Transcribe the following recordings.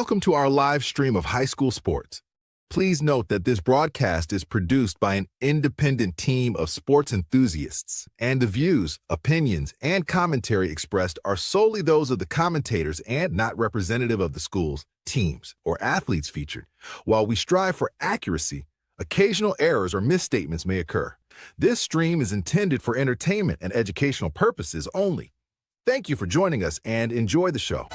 Welcome to our live stream of high school sports. Please note that this broadcast is produced by an independent team of sports enthusiasts, and the views, opinions, and commentary expressed are solely those of the commentators and not representative of the schools, teams, or athletes featured. While we strive for accuracy, occasional errors or misstatements may occur. This stream is intended for entertainment and educational purposes only. Thank you for joining us and enjoy the show.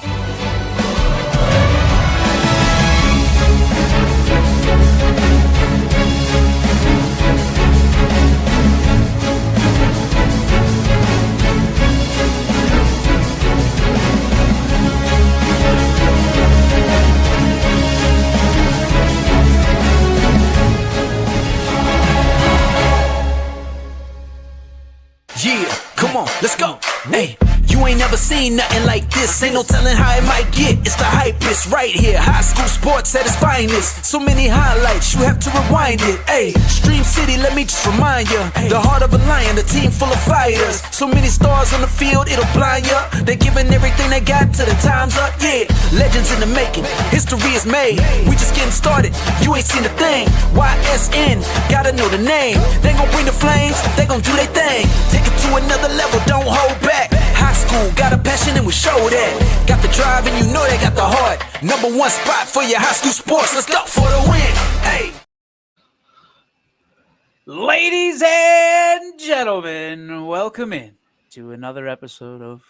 Yeah, come on, let's go. Hey, you ain't never seen nothing like this. Ain't no telling how it might get. It's the hypest right here. High school sports at its finest. So many highlights, you have to rewind it. Hey, Stream City, let me just remind you. The heart of a lion, the team full of fighters. So many stars on the field, it'll blind you. They're giving everything they got till the time's up. Yeah, legends in the making. History is made. We just getting started. You ain't seen a thing. YSN, gotta know the name. They gon' bring the flames. They gon' do their thing. Take it to another level, don't hold back. High school, got a passion and we show that. Got the drive and you know they got the heart. Number one spot for your high school sports. Let's go for the win. Hey. Ladies and gentlemen, welcome in to another episode of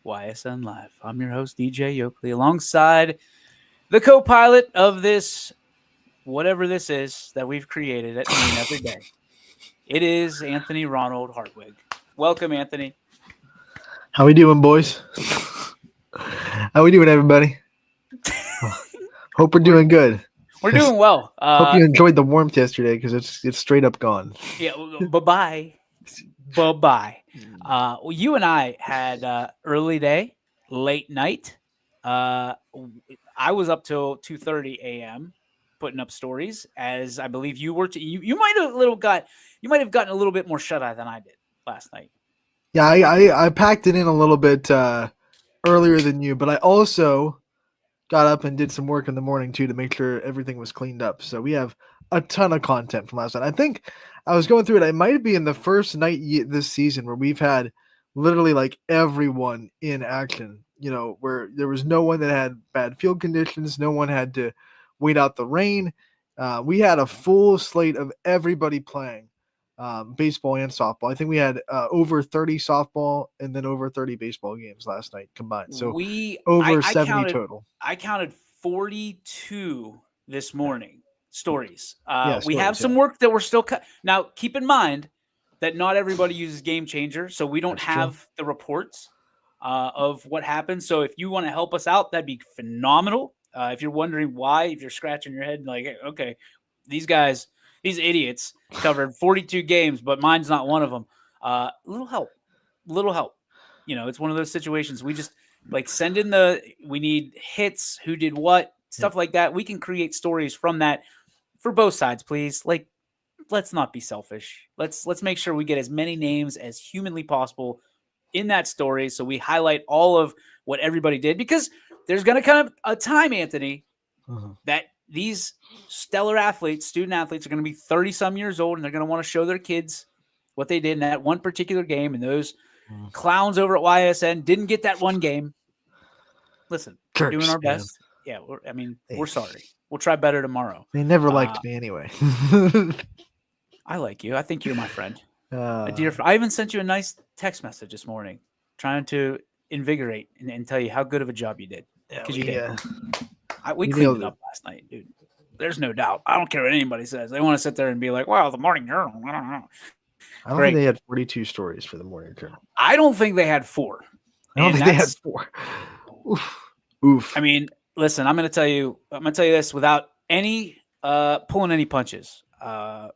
YSN Live. I'm your host, DJ Yoakley, alongside the co-pilot of this, whatever this is that we've created at noon every day. It is Anthony Ronald Hartwig. Welcome, Anthony. How we doing, boys? How we doing, everybody? Hope we're doing good. We're doing well. Hope you enjoyed the warmth yesterday because it's straight up gone. Yeah, bye-bye. Bye-bye. You and I had early day, late night. I was up till 2:30 a.m. putting up stories, as I believe you were. You might have gotten a little bit more shut-eye than I did last night. Yeah, I packed it in a little bit earlier than you, but I also got up and did some work in the morning too to make sure everything was cleaned up. So we have a ton of content from last night. I think I was going through it. I might be in the first night this season where we've had literally like everyone in action, you know, where there was no one that had bad field conditions. No one had to wait out the rain. We had a full slate of everybody playing. Baseball and softball. I think we had over 30 softball and then over 30 baseball games last night combined. So over 70 total. I counted 42 this morning stories. We have some work that we're still now. Keep in mind that not everybody uses Game Changer, so we don't have the reports of what happened. So if you want to help us out, that'd be phenomenal. If you're wondering why, if you're scratching your head like, okay, these idiots covered 42 games, but mine's not one of them. Little help. You know, it's one of those situations. We just like send in we need hits, who did what, stuff like that. We can create stories from that for both sides, please. Like, let's not be selfish. Let's make sure we get as many names as humanly possible in that story. So we highlight all of what everybody did, because there's going to come a time, Anthony, that these stellar athletes, student athletes, are going to be 30-some years old, and they're going to want to show their kids what they did in that one particular game. And those clowns over at YSN didn't get that one game. Listen, we're doing our best. Yeah, we're sorry. We'll try better tomorrow. They never liked me anyway. I like you. I think you're my friend. A dear friend. I even sent you a nice text message this morning trying to invigorate and tell you how good of a job you did. Because you did. We cleaned it up last night, dude. There's no doubt. I don't care what anybody says. They want to sit there and be like, wow, the Morning Journal. I don't know. I don't think they had 42 stories for the Morning Journal. I don't think they had 4. I don't think they had 4. Oof. I mean, listen, I'm going to tell you this without any pulling any punches.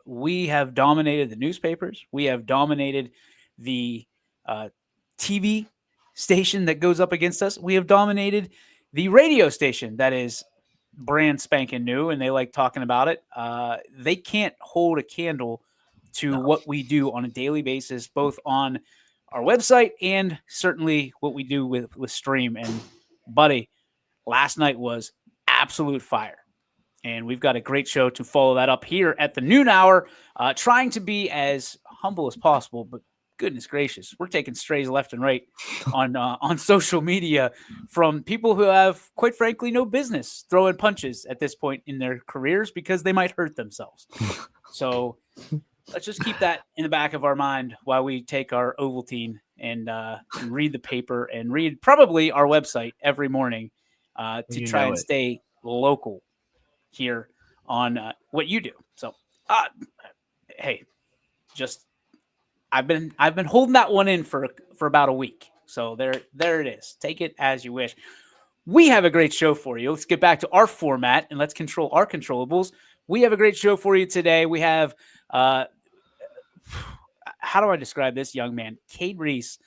We have dominated the newspapers. We have dominated the TV station that goes up against us. We have dominated the radio station that is brand spanking new, and they like talking about it. They can't hold a candle to what we do on a daily basis, both on our website and certainly what we do with Stream. And buddy, last night was absolute fire. And we've got a great show to follow that up here at the noon hour, trying to be as humble as possible. But goodness gracious, we're taking strays left and right on social media from people who have, quite frankly, no business throwing punches at this point in their careers because they might hurt themselves. So let's just keep that in the back of our mind while we take our Ovaltine and read the paper and read probably our website every morning to try and stay local here on what you do. So, hey, just I've been holding that one in for about a week. So there it is. Take it as you wish. We have a great show for you. Let's get back to our format and let's control our controllables. We have a great show for you today. We have how do I describe this young man? Cade Reese,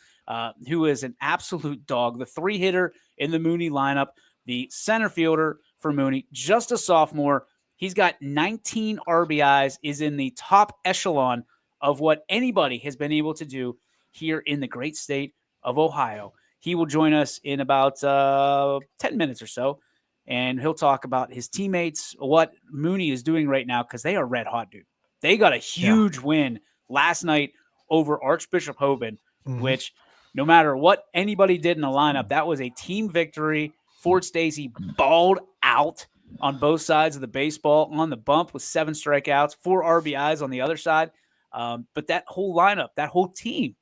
who is an absolute dog, the 3-hitter in the Mooney lineup, the center fielder for Mooney, just a sophomore. He's got 19 RBIs, is in the top echelon of what anybody has been able to do here in the great state of Ohio. He will join us in about 10 minutes or so, and he'll talk about his teammates, what Mooney is doing right now, because they are red hot, dude. They got a huge win last night over Archbishop Hoban, which no matter what anybody did in the lineup, that was a team victory. Ford Stacey balled out on both sides of the baseball on the bump with 7 strikeouts, 4 RBIs on the other side. But that whole lineup, that whole team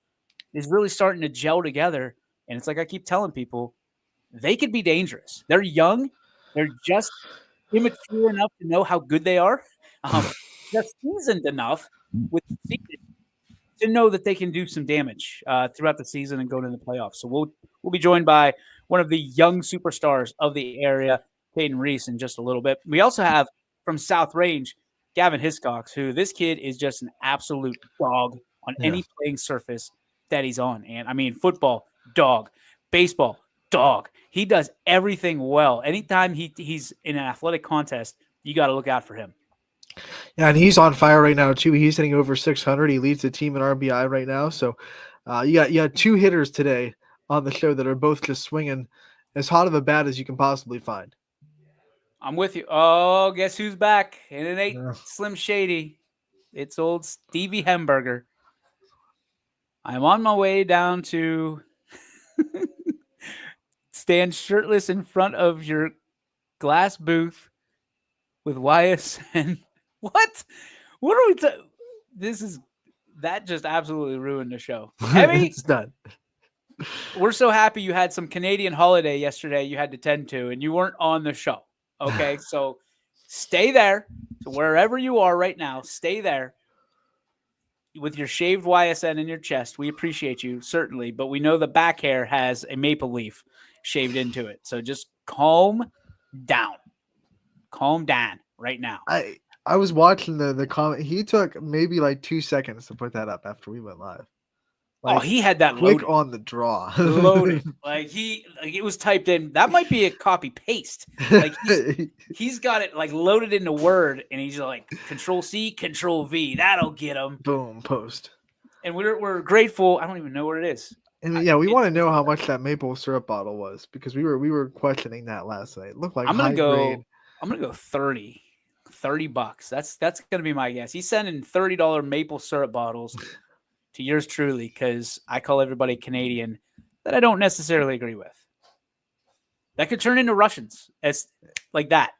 is really starting to gel together. And it's like I keep telling people, they could be dangerous. They're young. They're just immature enough to know how good they are. They're seasoned enough with the season to know that they can do some damage throughout the season and go to the playoffs. So we'll be joined by one of the young superstars of the area, Peyton Reese, in just a little bit. We also have from South Range, Gavin Hiscox, who this kid is just an absolute dog on any playing surface that he's on. And I mean, football, dog, baseball, dog. He does everything well. Anytime he's in an athletic contest, you got to look out for him. Yeah, and he's on fire right now too. He's hitting over 600. He leads the team in RBI right now. So you got 2 hitters today on the show that are both just swinging as hot of a bat as you can possibly find. I'm with you. Oh, guess who's back? And it ain't Slim Shady. It's old Stevie Hemberger. I'm on my way down to stand shirtless in front of your glass booth with YSN. What? What are we that just absolutely ruined the show. Heavy? It's done. We're so happy you had some Canadian holiday yesterday you had to tend to, and you weren't on the show. Okay, so stay there. So wherever you are right now, stay there with your shaved YSN in your chest. We appreciate you, certainly, but we know the back hair has a maple leaf shaved into it. So just calm down. Calm down right now. I was watching the comment. He took maybe like 2 seconds to put that up after we went live. Like, he had that quick loaded. on the draw. Loaded. Like it was typed in. That might be a copy paste. Like he's got it like loaded into Word, and he's like Control C, Control V. That'll get him. Boom, post. And we're grateful. I don't even know what it is. And we want to know how much that maple syrup bottle was because we were questioning that last night. It looked like I'm gonna grade. go $30. $30. That's gonna be my guess. He's sending $30 maple syrup bottles to yours truly, because I call everybody Canadian that I don't necessarily agree with. That could turn into Russians as like that.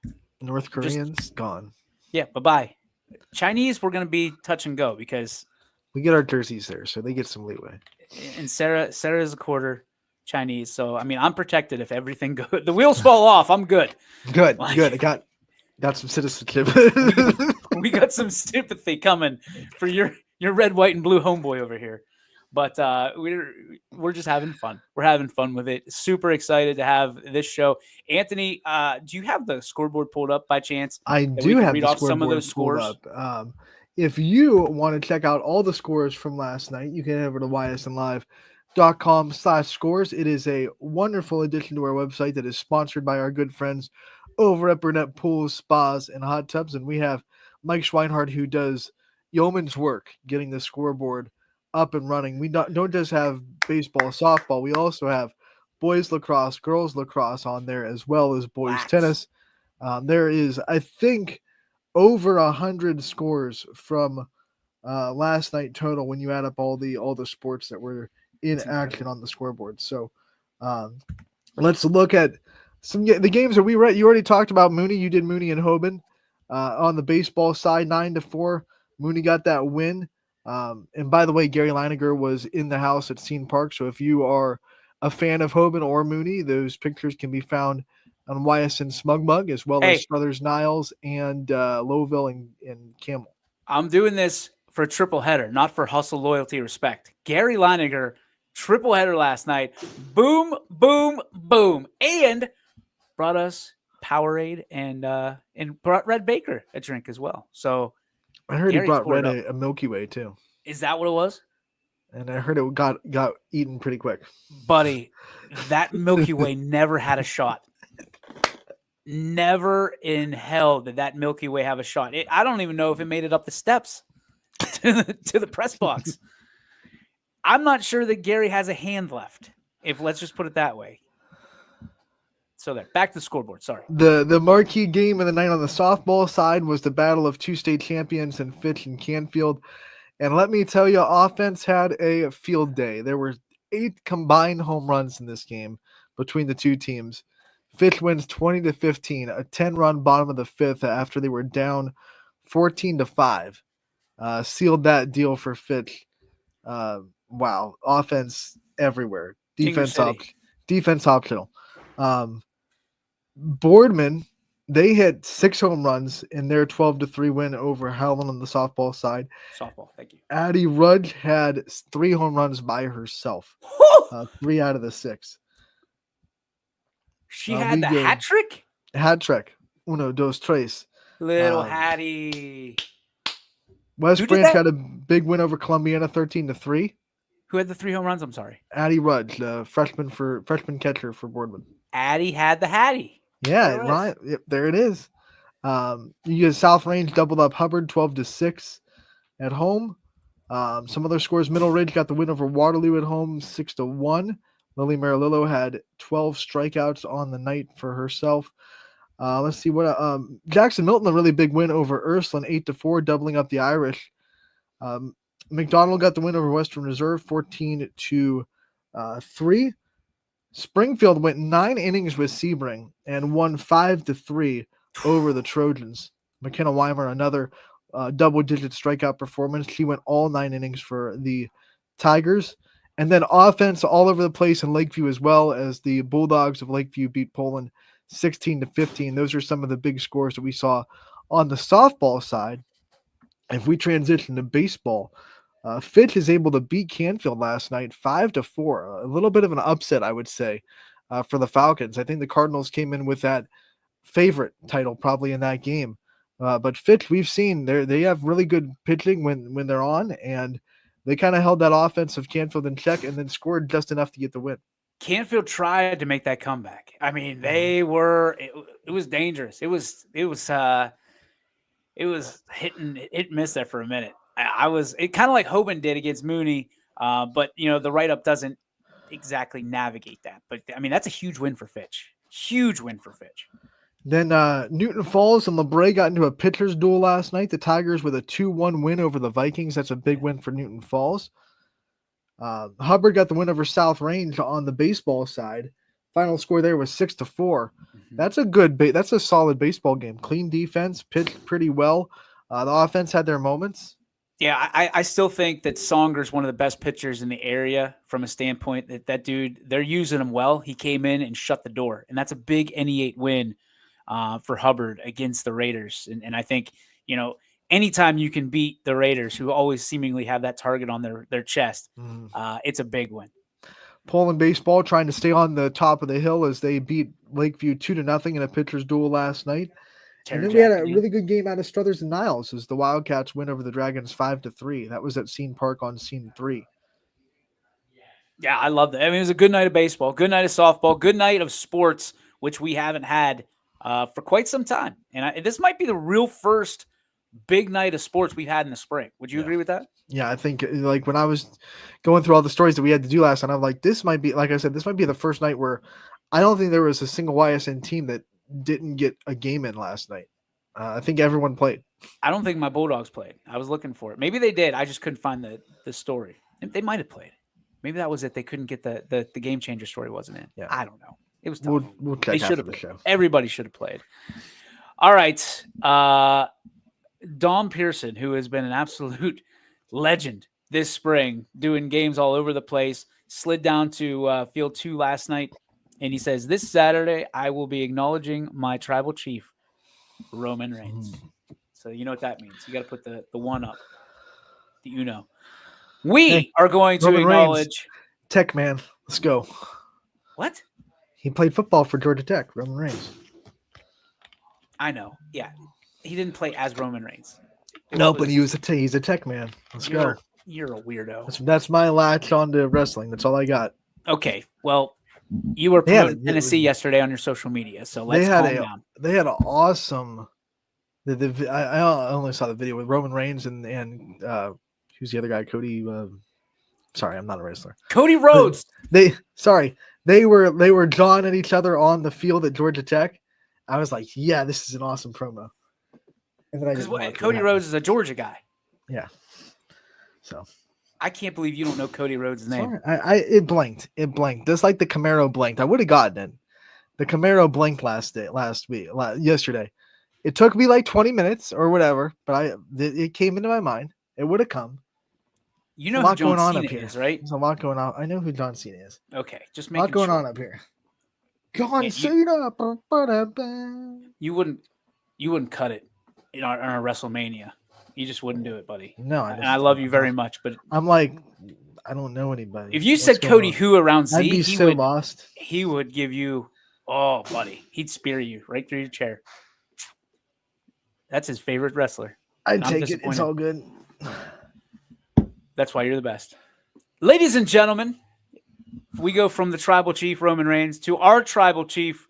North Koreans gone. Yeah, bye-bye. Chinese, we're going to be touch and go because we get our jerseys there, so they get some leeway. And Sarah is a quarter Chinese, so I mean, I'm protected if everything goes. The wheels fall off, I'm good. Good. I got some citizenship. We got some sympathy coming for your red, white, and blue homeboy over here. But we're just having fun. We're having fun with it. Super excited to have this show. Anthony, do you have the scoreboard pulled up by chance? I do have read the off some of scoreboard those scores. pulled up. If you want to check out all the scores from last night, you can head over to ysnlive.com/scores. It is a wonderful addition to our website that is sponsored by our good friends over at Burnett Pools, Spas, and Hot Tubs. And we have Mike Schweinhardt, who does yeoman's work getting the scoreboard up and running. We don't just have baseball, softball. We also have boys lacrosse, girls lacrosse on there, as well as boys tennis. There is, I think, over 100 scores from last night total when you add up all the sports that were in action on the scoreboard. So um, let's look at the games that we read. You already talked about Mooney. You did Mooney and Hoban on the baseball side, 9-4. Mooney got that win. And by the way, Gary Leininger was in the house at Scene Park. So if you are a fan of Hoban or Mooney, those pictures can be found on YSN Smug Mug, as well as Struthers Niles and Lowville and Camel. I'm doing this for a triple header, not for hustle, loyalty, respect. Gary Leininger, triple header last night. Boom, boom, boom. And brought us Powerade and brought Red Baker a drink as well. So I heard Gary he brought Red a Milky Way too. Is that what it was? And I heard it got eaten pretty quick. Buddy, that Milky Way never had a shot. Never in hell did that Milky Way have a shot. I don't even know if it made it up the steps to the press box. I'm not sure that Gary has a hand left. Let's just put it that way. So there, back to the scoreboard. Sorry. The marquee game of the night on the softball side was the battle of two state champions in Fitch and Canfield. And let me tell you, offense had a field day. There were 8 combined home runs in this game between the two teams. Fitch wins 20-15, a 10-run bottom of the 5th after they were down 14-5. Sealed that deal for Fitch. Wow, offense everywhere. Defense optional. Boardman, they hit 6 home runs in their 12-3 win over Howland on the softball side. Softball, thank you. Addie Rudge had 3 home runs by herself. 3 out of the 6. She had the hat trick? Hat trick. Uno, dos, tres. Little Hattie. West Branch had a big win over Columbiana, 13-3. Who had the 3 home runs? I'm sorry. Addie Rudge, freshman catcher for Boardman. Addie had the Hattie. Yeah, right. Yep, there it is. You get South Range doubled up Hubbard 12-6 at home. Some other scores. Middle Ridge got the win over Waterloo at home 6-1. Lily Marilillo had 12 strikeouts on the night for herself. Let's see what Jackson Milton, a really big win over Ursuline 8-4, doubling up the Irish. McDonald got the win over Western Reserve 14-3. Springfield went 9 innings with Sebring and won 5-3 over the Trojans. McKenna Weimer, another double-digit strikeout performance. She went all 9 innings for the Tigers. And then offense all over the place in Lakeview, as well as the Bulldogs of Lakeview beat Poland 16-15. Those are some of the big scores that we saw on the softball side. If we transition to baseball, Fitch is able to beat Canfield last night 5-4. A little bit of an upset, I would say, for the Falcons. I think the Cardinals came in with that favorite title probably in that game. But Fitch, we've seen they have really good pitching when they're on, and they kind of held that offense of Canfield in check and then scored just enough to get the win. Canfield tried to make that comeback. I mean, they were. It was dangerous. It was hit and miss there for a minute. It kind of like Hoban did against Mooney, but the write-up doesn't exactly navigate that. But I mean, that's a huge win for Fitch. Huge win for Fitch. Then Newton Falls and LeBray got into a pitcher's duel last night. The Tigers with a 2-1 win over the Vikings. That's a big win for Newton Falls. Hubbard got the win over South Range on the baseball side. Final score there was 6-4. Mm-hmm. That's a solid baseball game. Clean defense, pitched pretty well. The offense had their moments. Yeah, I still think that Songer's one of the best pitchers in the area from a standpoint that dude, they're using him well. He came in and shut the door, and that's a big NE8 win for Hubbard against the Raiders. And I think, anytime you can beat the Raiders, who always seemingly have that target on their chest, it's a big win. Poland baseball trying to stay on the top of the hill as they beat Lakeview 2-0 in a pitcher's duel last night. And then we had a really good game out of Struthers and Niles as the Wildcats win over the Dragons 5-3. That was at Scene Park on Scene 3. Yeah, I love that. I mean, it was a good night of baseball, good night of softball, good night of sports, which we haven't had for quite some time. And this might be the real first big night of sports we've had in the spring. Would you agree with that? Yeah, I think like when I was going through all the stories that we had to do last night, I'm like, this might be, like I said, this might be the first night where I don't think there was a single YSN team that didn't get a game in last night. I think everyone played. I don't think my Bulldogs played. I was looking for it. Maybe they did. I just couldn't find the story. They might have played. Maybe that was it. They couldn't get the game changer story wasn't in. Yeah. I don't know. It was tough. We'll They check should after have the played. show. Everybody should have played. All right. Dom Pearson, who has been an absolute legend this spring, doing games all over the place, slid down to Field 2 last night, and he says, this Saturday, I will be acknowledging my tribal chief, Roman Reigns. So you know what that means. You got to put the one up. The Uno. We are going to Roman acknowledge. Reigns. Tech man. Let's go. What? He played football for Georgia Tech. Roman Reigns. I know. Yeah. He didn't play as Roman Reigns. No, but he's a tech man. Let's go. You're a weirdo. That's my latch on to wrestling. That's all I got. Okay. Well, you were promoting Tennessee yesterday on your social media, so let's calm down. They had an awesome. I only saw the video with Roman Reigns and who's the other guy? Cody. Sorry, I'm not a wrestler. Cody Rhodes. They were jawing at each other on the field at Georgia Tech. I was like, yeah, this is an awesome promo. And then I just Cody Rhodes is a Georgia guy. Yeah. So I can't believe you don't know Cody Rhodes' name. Sorry. It blanked. It blanked. Just like the Camaro blanked. I would have gotten it. The Camaro blinked yesterday. It took me like 20 minutes or whatever, but it came into my mind. It would have come. You know who John Cena is, right? There's a lot going on. I know who John Cena is. Okay, just a making lot going sure. on up here. John Cena. You wouldn't cut it in our WrestleMania. You just wouldn't do it, buddy. No, and I love you very much, but I'm like, I don't know anybody. If you said Cody Who around Z, I'd be so lost. He would give you, oh, buddy, he'd spear you right through your chair. That's his favorite wrestler. I'd take it. It's all good. That's why you're the best. Ladies and gentlemen, we go from the tribal chief, Roman Reigns, to our tribal chief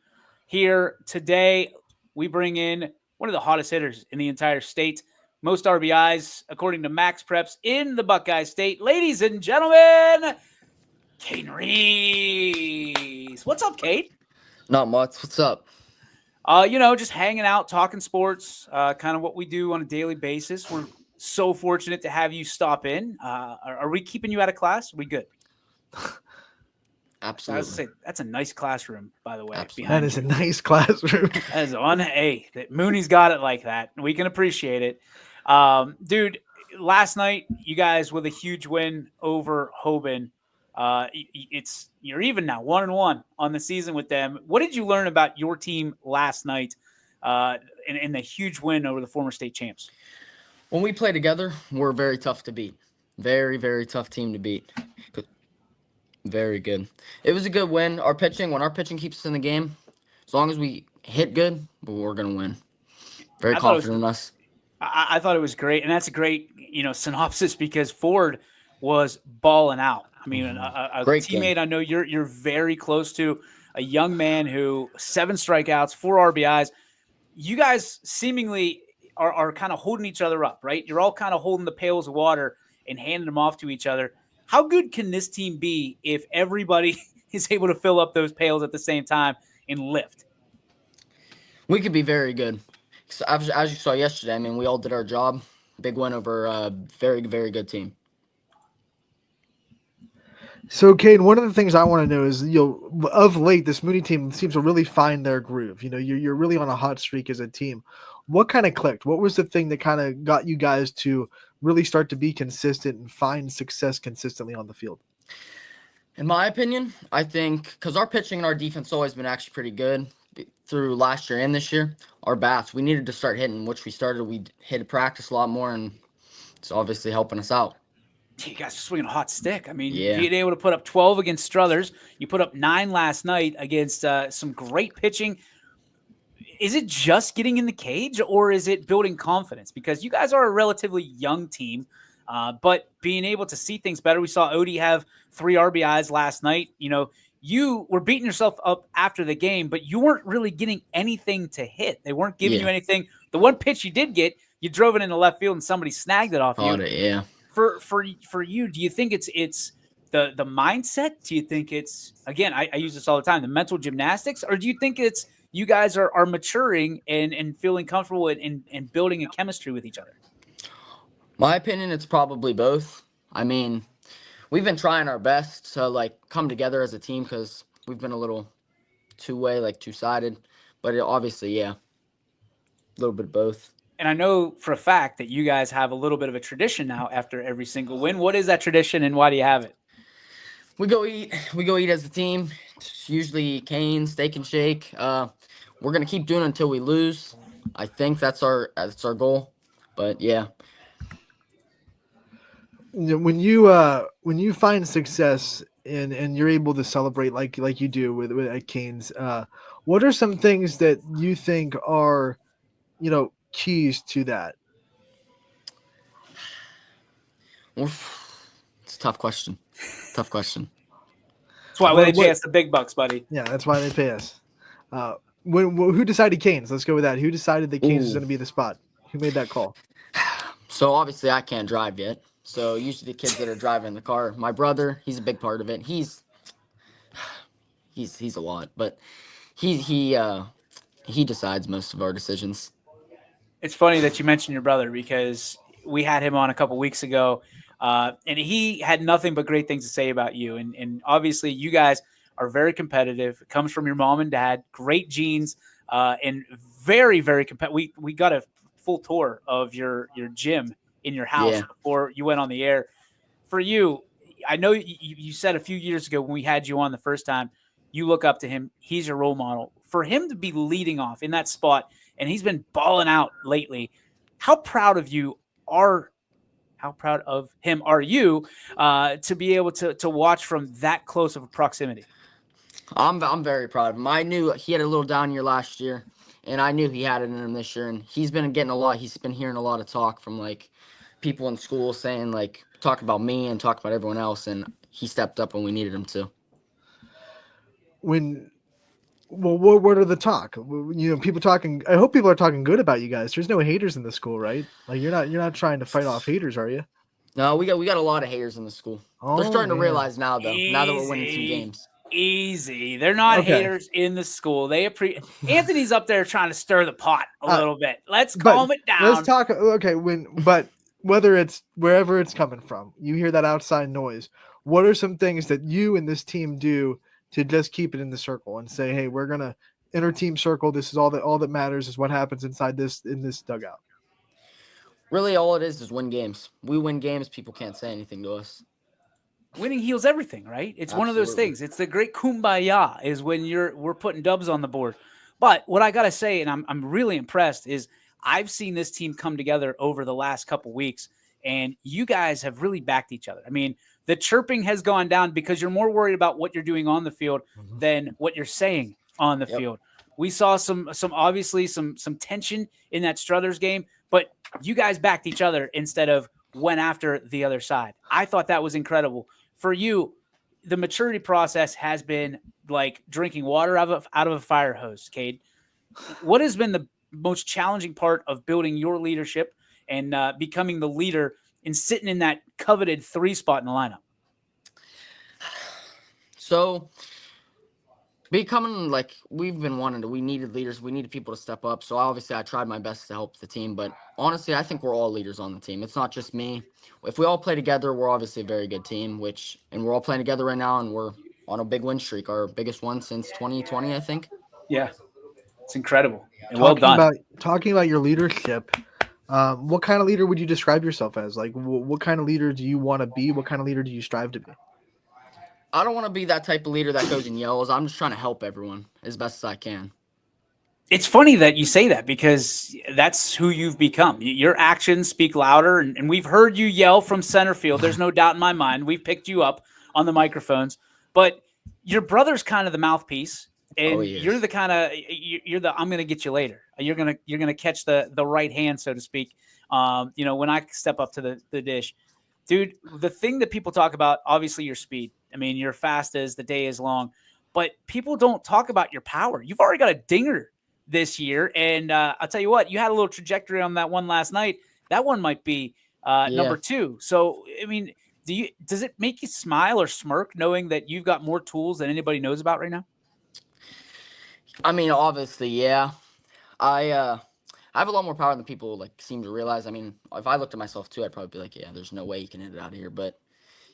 here today. We bring in one of the hottest hitters in the entire state. Most RBIs, according to Max Preps, in the Buckeye State. Ladies and gentlemen, Kane Reese. What's up, Kate? Not much. What's up? Just hanging out, talking sports, kind of what we do on a daily basis. We're so fortunate to have you stop in. Are we keeping you out of class? Are we good? Absolutely. I was say that's a nice classroom, by the way. That is a nice classroom. That is that Mooney's got it like that. We can appreciate it. Dude, last night you guys with a huge win over Hoban. You're even now 1-1 on the season with them. What did you learn about your team last night in the huge win over the former state champs? When we play together, we're very tough to beat. Very, very tough team to beat. Very good. It was a good win. When our pitching keeps us in the game, as long as we hit good, we're going to win. Very confident in us. I thought it was great, and that's a great, synopsis because Ford was balling out. I mean, a great teammate game. I know you're very close to, a young man who 7 strikeouts, 4 RBIs. You guys seemingly are kind of holding each other up, right? You're all kind of holding the pails of water and handing them off to each other. How good can this team be if everybody is able to fill up those pails at the same time and lift? We could be very good. So as you saw yesterday, I mean, we all did our job. Big win over a very, very good team. So, Kane, one of the things I want to know is, of late, this Mooney team seems to really find their groove. You're really on a hot streak as a team. What kind of clicked? What was the thing that kind of got you guys to really start to be consistent and find success consistently on the field? In my opinion, I think because our pitching and our defense always been actually pretty good through last year and this year. Our bats, we needed to start hitting, which we started. We hit at practice a lot more, and it's obviously helping us out. You guys are swinging a hot stick. I mean, Yeah. You're able to put up 12 against Struthers. You put up 9 last night against some great pitching. Is it just getting in the cage, or is it building confidence? Because you guys are a relatively young team, but being able to see things better. We saw Odie have 3 RBIs last night. You were beating yourself up after the game, but you weren't really getting anything to hit. They weren't giving you anything. The one pitch you did get, you drove it into left field and somebody snagged it off you. Yeah. For you, do you think it's the mindset? Do you think it's, again, I use this all the time, the mental gymnastics, or do you think it's you guys are maturing and feeling comfortable and building a chemistry with each other? My opinion, it's probably both. I mean, we've been trying our best to like come together as a team because we've been a little two-way, like two-sided. But obviously, yeah, a little bit of both. And I know for a fact that you guys have a little bit of a tradition now after every single win. What is that tradition and why do you have it? We go eat. We go eat as a team. It's usually Cane's, Steak and Shake. We're gonna keep doing it until we lose. I think that's our goal. But yeah, When you find success and you're able to celebrate like you do with at Canes, what are some things that you think are, keys to that? it's a tough question. Tough question. That's why What- they pay what- us the big bucks, buddy. Yeah, that's why they pay us. Who decided Canes? Let's go with that. Who decided that Canes is Ooh. going to be the spot? Who made that call? So obviously I can't drive yet. So usually the kids that are driving the car, my brother, he's a big part of it. He's a lot, but he decides most of our decisions. It's funny that you mentioned your brother because we had him on a couple weeks ago, and he had nothing but great things to say about you. And obviously, you guys are very competitive. It comes from your mom and dad, great genes, and very, very competitive. We got a full tour of your gym in your house Yeah. before you went on the air. For you, I know you said a few years ago when we had you on the first time, you look up to him. He's your role model. For him to be leading off in that spot, and he's been balling out lately. How proud of him are you to be able to watch from that close of a proximity? I'm very proud of him. I knew he had a little down year last year, and I knew he had it in him this year. And he's been getting a lot. He's been hearing a lot of talk from like people in school saying like talk about me and talk about everyone else, and he stepped up when we needed him to. What are the talk? People talking. I hope people are talking good about you guys. There's no haters in the school, right? Like you're not trying to fight off haters, are you? No, we got a lot of haters in the school. Oh, They're starting to man. realize now, though. Now that we're winning some Easy. games. Easy. They're not Okay. haters in the school. They appreciate. Anthony's up there trying to stir the pot a Uh, little bit. Let's but calm it down. Let's talk. Okay, but whether it's wherever it's coming from, you hear that outside noise. What are some things that you and this team do to just keep it in the circle and say, hey, we're gonna inter team circle. This is all that matters is what happens inside in this dugout. Really, all it is win games. We win games. People can't say anything to us. Winning heals everything, right? It's one of those Absolutely. things. It's the great kumbaya is when we're putting dubs on the board. But what I gotta say, and I'm really impressed, is I've seen this team come together over the last couple weeks, and you guys have really backed each other. I mean, the chirping has gone down because you're more worried about what you're doing on the field than what you're saying on the Yep. field. We saw some obviously some tension in that Struthers game, but you guys backed each other instead of went after the other side. I thought that was incredible. For you, the maturity process has been like drinking water out of a fire hose, Cade. What has been the most challenging part of building your leadership and becoming the leader and sitting in that coveted 3 spot in the lineup? So, becoming like we've been wanting to, we needed leaders. We needed people to step up. So, obviously, I tried my best to help the team. But honestly, I think we're all leaders on the team. It's not just me. If we all play together, we're obviously a very good team, and we're all playing together right now, and we're on a big win streak, our biggest one since 2020, I think. Yeah, it's incredible. And well done. Talking about your leadership, what kind of leader would you describe yourself as? Like, what kind of leader do you want to be? What kind of leader do you strive to be? I don't want to be that type of leader that goes and yells. I'm just trying to help everyone as best as I can. It's funny that you say that because that's who you've become. Your actions speak louder, and we've heard you yell from center field. There's no doubt in my mind. We've picked you up on the microphones, but your brother's kind of the mouthpiece, and you're the kind of I'm going to get you later. You're gonna catch the right hand, so to speak. When I step up to the dish, dude. The thing that people talk about, obviously, your speed. I mean, you're fast as the day is long, but people don't talk about your power. You've already got a dinger this year, and I'll tell you what, you had a little trajectory on that one last night. That one might be number 2. So, I mean, does it make you smile or smirk knowing that you've got more tools than anybody knows about right now? I mean, obviously, yeah. I have a lot more power than people like seem to realize. I mean, if I looked at myself too, I'd probably be like, yeah, there's no way you can hit it out of here. But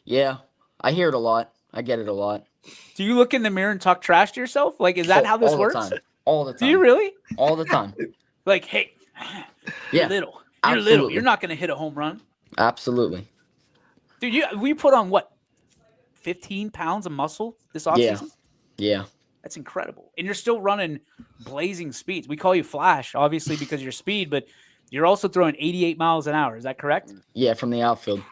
yeah, I hear it a lot. I get it a lot. Do you look in the mirror and talk trash to yourself? Like, is that how this all works? the time. All the Do you time. really? All the time. Like, hey, Yeah. you're little. You're little. Absolutely. You're not going to hit a home run. Absolutely. Dude, we put on what? 15 pounds of muscle this offseason? Yeah. That's incredible. And you're still running blazing speeds. We call you Flash, obviously, because of your speed, but you're also throwing 88 miles an hour. Is that correct? Yeah, from the outfield.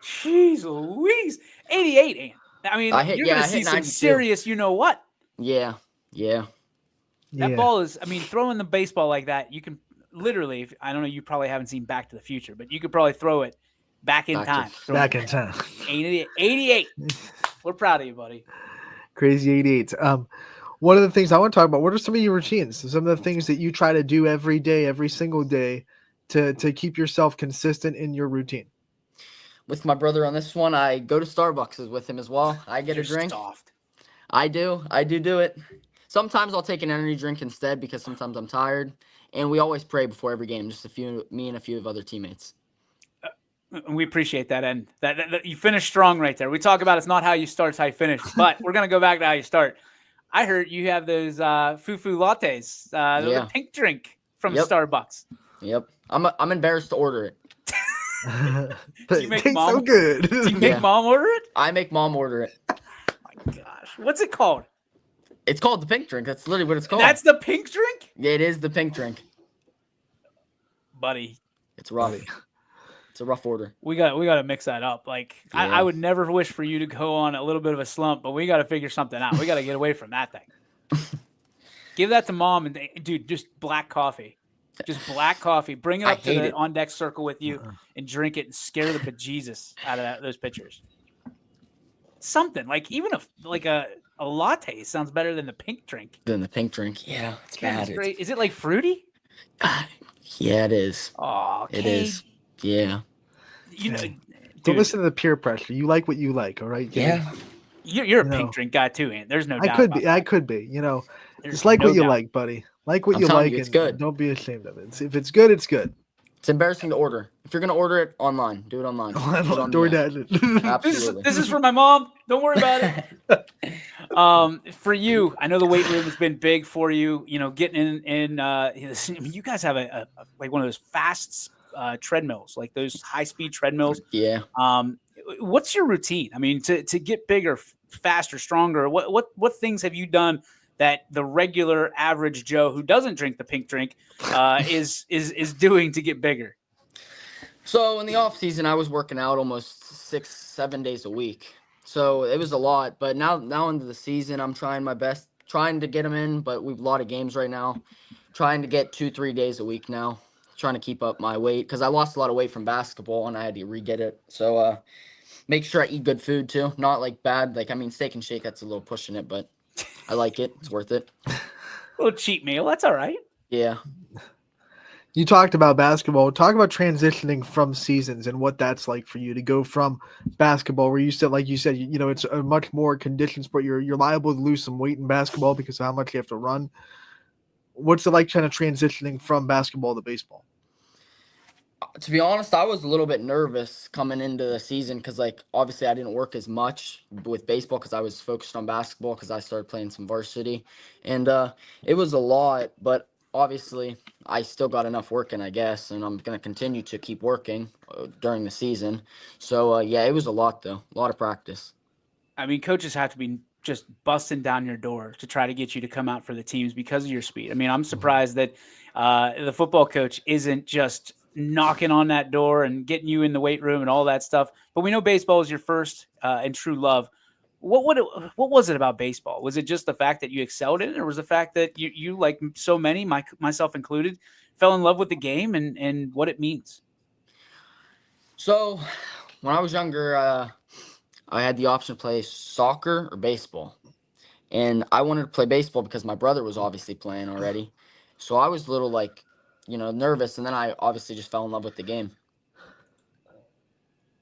Jeez Louise. 88, Ian. I mean, you're going to see some 92. serious you-know-what. Yeah. That ball is, I mean, throwing the baseball like that, you can literally, I don't know, you probably haven't seen Back to the Future, but you could probably throw it back in time. Back in time. 88. We're proud of you, buddy. Crazy 88. One of the things I want to talk about, what are some of your routines? Some of the things that you try to do every day, every single day to keep yourself consistent in your routine? With my brother on this one, I go to Starbucks with him as well. I get a drink. Soft. I do it. Sometimes I'll take an energy drink instead because sometimes I'm tired. And we always pray before every game, just me and a few of other teammates. We appreciate that. And that you finished strong right there. We talk about it's not how you start, it's how you finish. But we're going to go back to how you start. I heard you have those foo-foo lattes, the pink drink from Starbucks. Yep. I'm embarrassed to order it. Do you make mom, so good. Do you make mom order it? I make mom order it. Oh my gosh. What's it called? It's called the pink drink. That's literally what it's called. That's the pink drink? Yeah, it is the pink drink. Buddy. It's rough. It's a rough order. We got to mix that up. Like I would never wish for you to go on a little bit of a slump, but we got to figure something out. We got to get away from that thing. Give that to mom and dude, just black coffee. Just black coffee. Bring it up to the on deck circle with you and drink it and scare the bejesus out of those pitchers. Something like even a latte sounds better than the pink drink. Yeah, it's bad. It's great. Is it like fruity? Yeah, it is. Oh, okay. It is. Yeah. You know, don't listen to the peer pressure. You like what you like, all right? Yeah. You're a pink drink guy too, Ant. There's no doubt. I could be. You know, just like what you like, buddy. Like what you like, it's good. Don't be ashamed of it. If it's good, it's good. It's embarrassing to order. If you're gonna order it online, do it online. DoorDash. Absolutely. This is for my mom. Don't worry about it. For you, I know the weight room has been big for you. You know, getting in. I mean, you guys have a like one of those fast treadmills, like those high speed treadmills. Yeah. What's your routine? I mean, to get bigger, faster, stronger. What things have you done that the regular average Joe who doesn't drink the pink drink is doing to get bigger? So in the off season, I was working out almost 6-7 days a week. So it was a lot. But now into the season, I'm trying my best, trying to get them in. But we've a lot of games right now. Trying to get 2-3 days a week now. Trying to keep up my weight because I lost a lot of weight from basketball and I had to re-get it. So make sure I eat good food too. Not like bad. Like, I mean, Steak and Shake, that's a little pushing it, but I like it. It's worth it. A little cheat meal. That's all right. Yeah. You talked about basketball. Talk about transitioning from seasons and what that's like for you to go from basketball, where you said, like you said, you know, it's a much more conditioned sport. You're liable to lose some weight in basketball because of how much you have to run. What's it like kind of transitioning from basketball to baseball? To be honest, I was a little bit nervous coming into the season because, like, obviously I didn't work as much with baseball because I was focused on basketball because I started playing some varsity. And it was a lot, but obviously I still got enough work in, I guess, and I'm going to continue to keep working during the season. So, yeah, it was a lot, though. A lot of practice. I mean, coaches have to be just busting down your door to try to get you to come out for the teams because of your speed. I mean, I'm surprised that the football coach isn't just knocking on that door and getting you in the weight room and all that stuff. But we know baseball is your first and true love. What was it about baseball? Was it just the fact that you excelled in it, or was the fact that you like so many, myself included, fell in love with the game and what it means? So when I was younger, I had the option to play soccer or baseball. And I wanted to play baseball because my brother was obviously playing already. So I was a little like, you know, nervous. And then I obviously just fell in love with the game.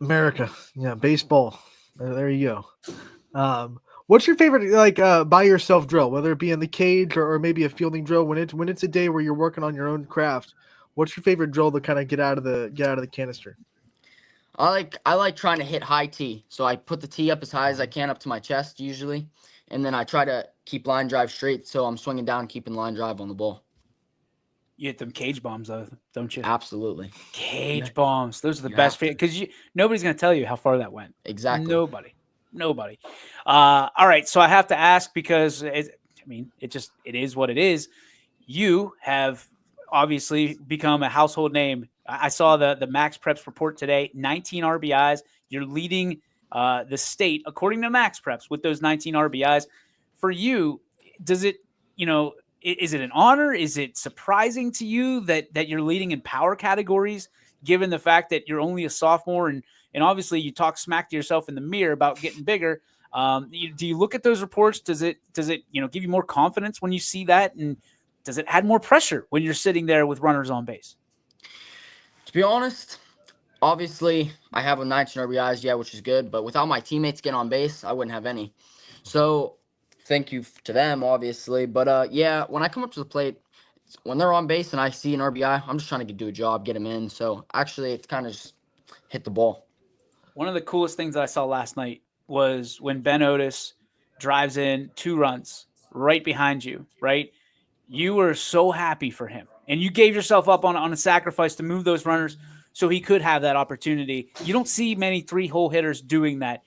America. Yeah, baseball. There you go. What's your favorite by yourself drill, whether it be in the cage or maybe a fielding drill when it's a day where you're working on your own craft? What's your favorite drill to kind of get out of the canister? I like trying to hit high tee. So I put the tee up as high as I can up to my chest usually, and then I try to keep line drive straight so I'm swinging down, keeping line drive on the ball. You hit them cage bombs though, don't you? Absolutely. Cage bombs. Those are the You best have because nobody's going to tell you how far that went. Exactly. Nobody. All right. So I have to ask because it is what it is. You have obviously become a household name. I saw the Max Preps report today, 19 RBIs. You're leading the state according to Max Preps with those 19 RBIs. For you, does it, is it an honor? Is it surprising to you that you're leading in power categories, given the fact that you're only a sophomore and obviously you talk smack to yourself in the mirror about getting bigger? Do you look at those reports? Does it give you more confidence when you see that? And does it add more pressure when you're sitting there with runners on base? To be honest, obviously I have a 19 RBIs, which is good, but without my teammates getting on base, I wouldn't have any. So thank you to them, obviously. But when I come up to the plate, when they're on base and I see an RBI, I'm just trying to do a job, get them in. So actually, it's kind of just hit the ball. One of the coolest things that I saw last night was when Ben Otis drives in 2 runs right behind you, right? You were so happy for him. And you gave yourself up on a sacrifice to move those runners so he could have that opportunity. You don't see many 3-hole hitters doing that.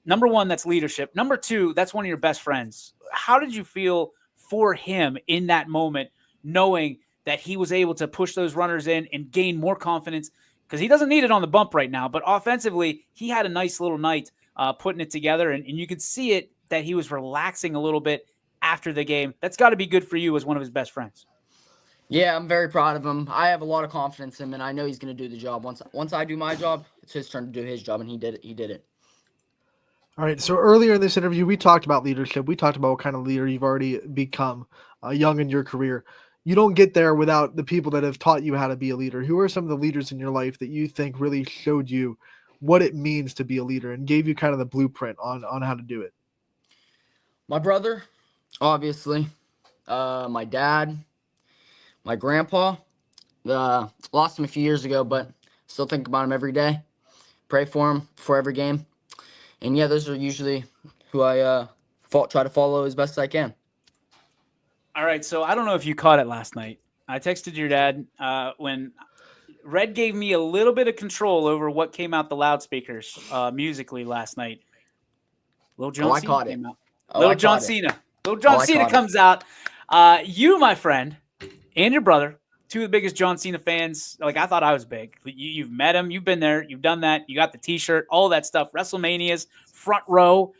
Number one, that's leadership. Number two, that's one of your best friends. How did you feel for him in that moment, knowing that he was able to push those runners in and gain more confidence? Because he doesn't need it on the bump right now, but offensively, he had a nice little night putting it together, and you could see it that he was relaxing a little bit after the game. That's got to be good for you as one of his best friends. Yeah, I'm very proud of him. I have a lot of confidence in him, and I know he's going to do the job. Once I do my job, it's his turn to do his job, and he did it. All right, so earlier in this interview, we talked about leadership. We talked about what kind of leader you've already become young in your career. You don't get there without the people that have taught you how to be a leader. Who are some of the leaders in your life that you think really showed you what it means to be a leader and gave you kind of the blueprint on how to do it? My brother, obviously, my dad, my grandpa. Lost him a few years ago, but still think about him every day. Pray for him before every game. And yeah, those are usually who I try to follow as best as I can. All right, so I don't know if you caught it last night. I texted your dad when Red gave me a little bit of control over what came out the loudspeakers musically last night. Little John Cena came out. Little John Cena. Little John Cena comes out. You, my friend, and your brother, 2 of the biggest John Cena fans. Like, I thought I was big. You've met him. You've been there. You've done that. You got the T-shirt, all that stuff. WrestleManias, front row.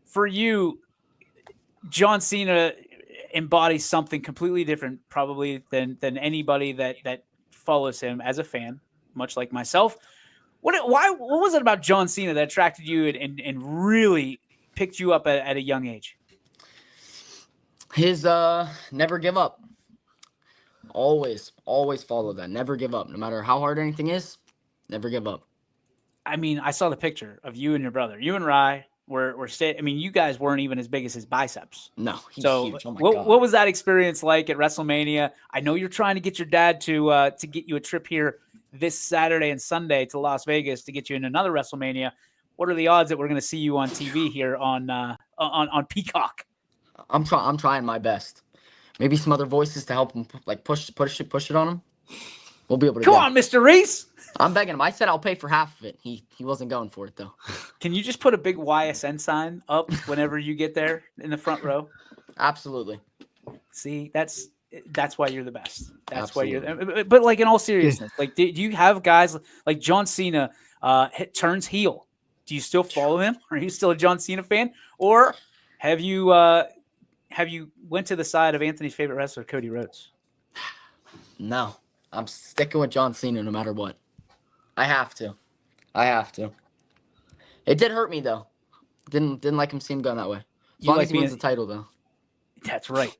For you, John Cena embodies something completely different probably than anybody that follows him as a fan, much like myself. What was it about John Cena that attracted you and really picked you up at a young age? His never give up. Always follow that. Never give up. No matter how hard anything is, never give up. I mean, I saw the picture of you and your brother. You and Rye were you guys weren't even as big as his biceps. No, he's so huge. Oh my what, God. what was that experience like at WrestleMania? I know you're trying to get your dad to get you a trip here this Saturday and Sunday to Las Vegas to get you in another WrestleMania. What are the odds that we're going to see you on TV here on Peacock? I'm trying my best. Maybe some other voices to help him, like push it on him. We'll be able to. Come on, Mr. Reese. I'm begging him. I said I'll pay for half of it. He wasn't going for it though. Can you just put a big YSN sign up whenever you get there in the front row? Absolutely. See, that's why you're the best. That's Absolutely. why you're. But like in all seriousness, like do you have guys like John Cena turns heel? Do you still follow him? Are you still a John Cena fan, or have you went to the side of Anthony's favorite wrestler, Cody Rhodes? No, I'm sticking with John Cena no matter what. I have to. It did hurt me though. Didn't like him see him going that way. As long as he wins the title though. That's right.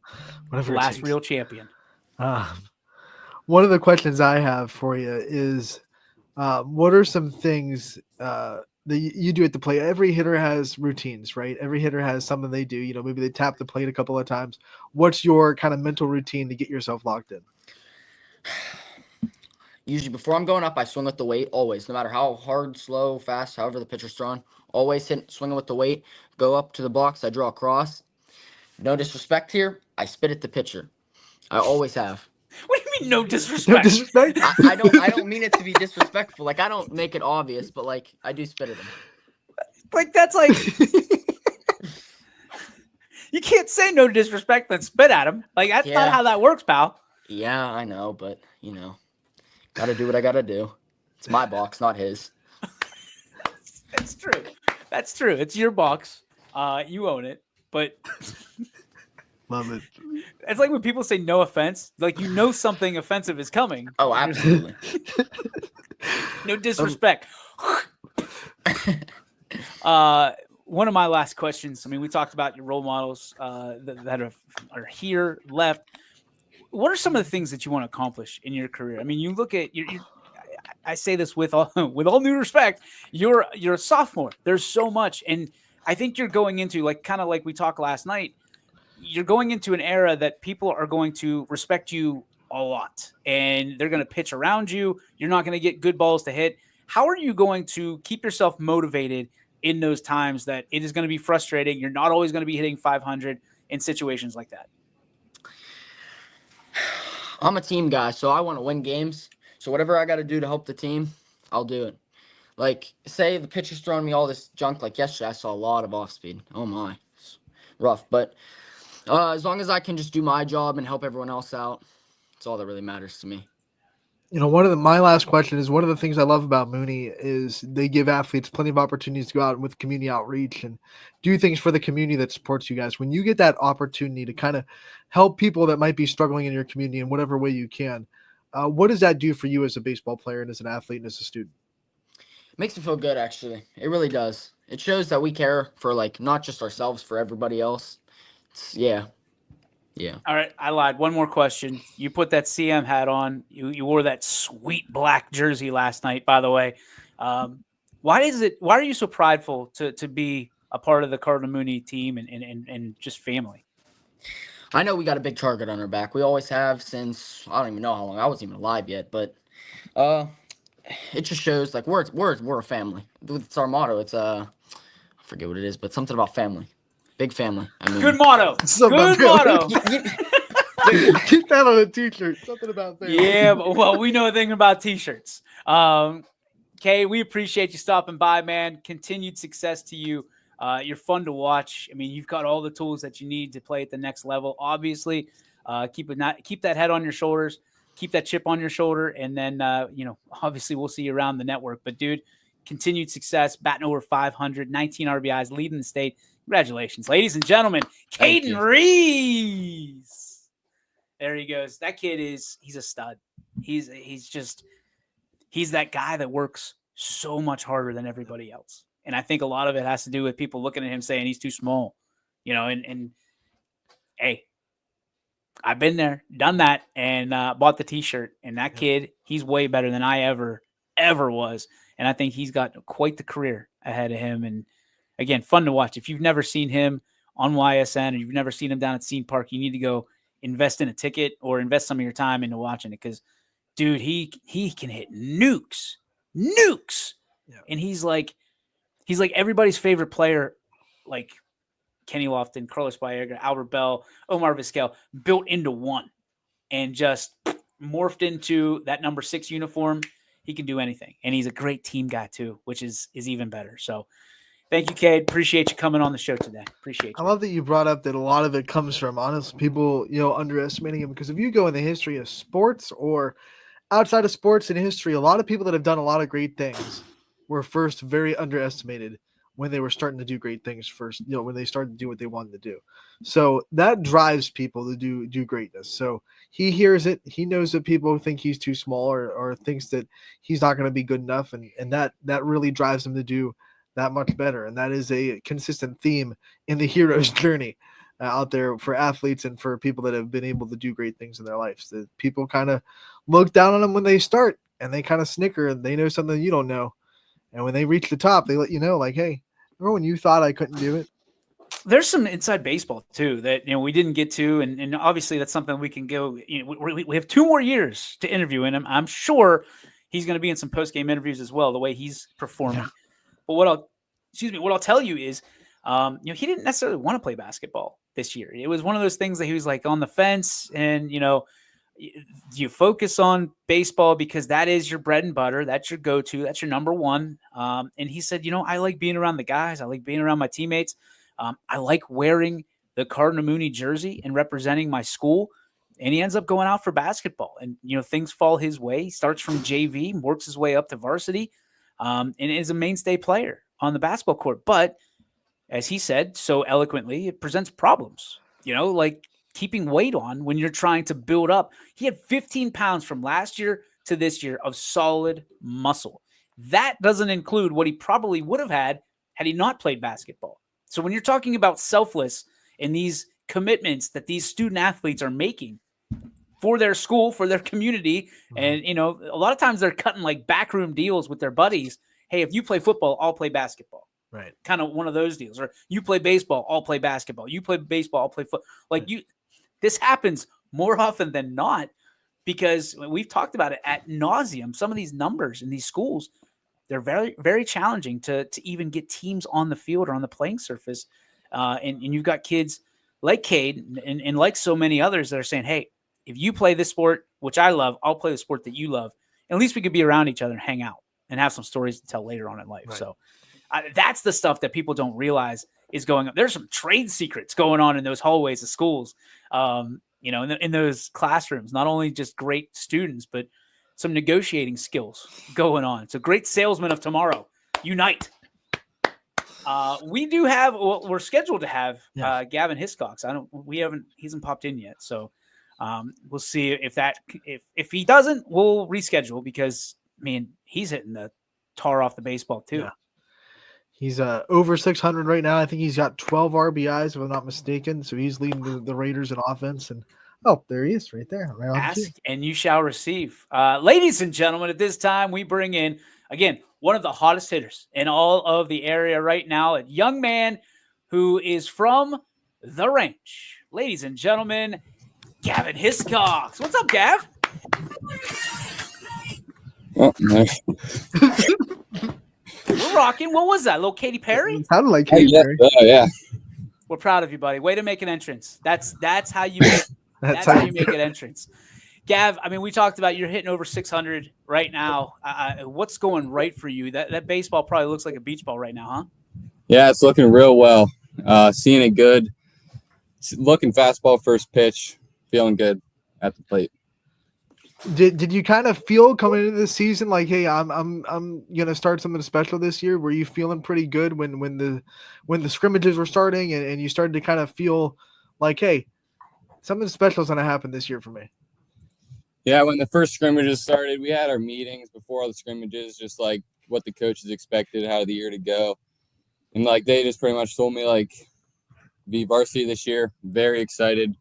Whatever. Last real champion. One of the questions I have for you is, what are some things you do at the plate. Every hitter has routines, right? Every hitter has something they do. You know, maybe they tap the plate a couple of times. What's your kind of mental routine to get yourself locked in? Usually before I'm going up, I swing with the weight always, no matter how hard, slow, fast, however the pitcher's throwing. Always swinging with the weight. Go up to the box. I draw a cross. No disrespect here. I spit at the pitcher. I always have. What do you mean, no disrespect? No disrespect. I don't mean it to be disrespectful. Like, I don't make it obvious, but like I do spit at him. Like, that's like you can't say no disrespect then spit at him. Like, that's not Yeah. how that works, pal. Yeah, I know, but gotta do what I gotta do. It's my box, not his. That's true. That's true. It's your box. You own it. But Love it. it's like when people say no offense, like something offensive is coming. Oh, absolutely. No disrespect. One of my last questions. I mean, we talked about your role models that are here left. What are some of the things that you want to accomplish in your career? I mean, you look at I say this with all due respect. You're a sophomore. There's so much, and I think you're going into kind of like we talked last night. You're going into an era that people are going to respect you a lot, and they're going to pitch around you. You're not going to get good balls to hit. How are you going to keep yourself motivated in those times that it is going to be frustrating? You're not always going to be hitting 500 in situations like that. I'm a team guy, so I want to win games. So whatever I got to do to help the team, I'll do it. Like, say the pitcher's throwing me all this junk. Like yesterday, I saw a lot of off speed. Oh my, it's rough. But as long as I can just do my job and help everyone else out, that's all that really matters to me. You know, my last question is, one of the things I love about Mooney is they give athletes plenty of opportunities to go out with community outreach and do things for the community that supports you guys. When you get that opportunity to kind of help people that might be struggling in your community in whatever way you can, what does that do for you as a baseball player and as an athlete and as a student? It makes me feel good, actually. It really does. It shows that we care for, not just ourselves, for everybody else. Yeah. All right, I lied. One more question. You put that CM hat on. You wore that sweet black jersey last night, by the way. Why are you so prideful to be a part of the Cardinal Mooney team and just family? I know we got a big target on our back. We always have since, I don't even know how long. I wasn't even alive yet, but it just shows we're a family. It's our motto. It's I forget what it is, but something about family. Big family. I mean, Good motto. Good motto. Keep that on a t-shirt. Something about that. Yeah, well, we know a thing about t-shirts. Kay, we appreciate you stopping by, man. Continued success to you. You're fun to watch. I mean, you've got all the tools that you need to play at the next level. Obviously, keep that head on your shoulders, keep that chip on your shoulder, and then obviously we'll see you around the network. But dude, continued success, batting over 500, 19 RBIs, leading the state. Congratulations, ladies and gentlemen. Caden Rees. There he goes. That kid he's a stud. He's that guy that works so much harder than everybody else. And I think a lot of it has to do with people looking at him saying he's too small, and hey, I've been there, done that, and bought the t-shirt. And that kid, he's way better than I ever was. And I think he's got quite the career ahead of him. And again, fun to watch. If you've never seen him on YSN or you've never seen him down at Scene Park, you need to go invest in a ticket or invest some of your time into watching it, because, dude, he can hit nukes. Yeah. And he's like everybody's favorite player, like Kenny Lofton, Carlos Baerga, Albert Bell, Omar Vizquel, built into one and just morphed into that number 6 uniform. He can do anything. And he's a great team guy too, which is even better. So thank you, Cade. Appreciate you coming on the show today. Appreciate you. I love that you brought up that a lot of it comes from, honestly, people, underestimating him. Because if you go in the history of sports or outside of sports and history, a lot of people that have done a lot of great things were first very underestimated when they were starting to do great things first, when they started to do what they wanted to do. So that drives people to do greatness. So he hears it. He knows that people think he's too small or thinks that he's not going to be good enough. And that really drives him to do that much better. And that is a consistent theme in the hero's journey out there for athletes and for people that have been able to do great things in their lives. That people kind of look down on them when they start and they kind of snicker and they know something you don't know. And when they reach the top, they let you know, like, hey, remember when you thought I couldn't do it? There's some inside baseball too that we didn't get to, and obviously that's something we can go. We have 2 more years to interview, and I'm sure he's going to be in some post game interviews as well. The way he's performing, but what I'll tell you is, he didn't necessarily want to play basketball this year. It was one of those things that he was like on the fence, and you focus on baseball because that is your bread and butter. That's your go-to. That's your number one. And he said, I like being around the guys. I like being around my teammates. I like wearing the Cardinal Mooney jersey and representing my school. And he ends up going out for basketball. And, things fall his way. He starts from JV, works his way up to varsity, and is a mainstay player on the basketball court. But as he said so eloquently, it presents problems, like keeping weight on when you're trying to build up. He had 15 pounds from last year to this year of solid muscle. That doesn't include what he probably would have had he not played basketball. So when you're talking about selfless and these commitments that these student athletes are making for their school, for their community, and, a lot of times they're cutting like backroom deals with their buddies. Hey, if you play football, I'll play basketball. Right. Kind of one of those deals. Or you play baseball, I'll play basketball. You play baseball, I'll play football. This happens more often than not because we've talked about it ad nauseum. Some of these numbers in these schools, they're very, very challenging to even get teams on the field or on the playing surface. And you've got kids like Cade and like so many others that are saying, hey, if you play this sport, which I love, I'll play the sport that you love. And at least we could be around each other and hang out and have some stories to tell later on in life. Right. So that's the stuff that people don't realize is going on. There's some trade secrets going on in those hallways of schools, in those classrooms, not only just great students, but some negotiating skills going on. So great salesmen of tomorrow, unite. We do have, we're scheduled to have Gavin Hiscox. He hasn't popped in yet. So we'll see if he doesn't, we'll reschedule because he's hitting the tar off the baseball too. Yeah. He's over 600 right now. I think he's got 12 RBIs, if I'm not mistaken. So he's leading the Raiders in offense. And there he is, right there. Right on Ask and you shall receive. Ladies and gentlemen, at this time we bring in again one of the hottest hitters in all of the area right now, a young man who is from the ranch. Ladies and gentlemen, Gavin Hiscox. What's up, Gav? Oh, nice. We're rocking. What was that? Little Katy Perry? It sounded like Katy Perry. Oh, yeah. We're proud of you, buddy. Way to make an entrance. That's how you make that's how you make an entrance. Gav, we talked about you're hitting over 600 right now. What's going right for you? That baseball probably looks like a beach ball right now, huh? Yeah, it's looking real well. Seeing it good. It's looking fastball first pitch. Feeling good at the plate. Did you kind of feel coming into this season like, hey, I'm gonna start something special this year? Were you feeling pretty good when the scrimmages were starting and you started to kind of feel like, hey, something special is gonna happen this year for me? Yeah, when the first scrimmages started, we had our meetings before all the scrimmages, just like what the coaches expected, how the year to go, and like they just pretty much told me like be varsity this year. Very excited.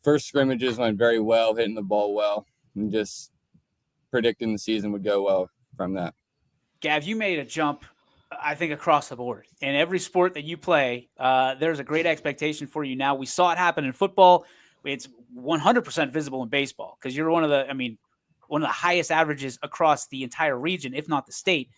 First scrimmages went very well, hitting the ball well, and just predicting the season would go well from that. Gav, you made a jump, I think, across the board. In every sport that you play, there's a great expectation for you now. We saw it happen in football. It's 100% visible in baseball because you're one of the highest averages across the entire region, if not the state.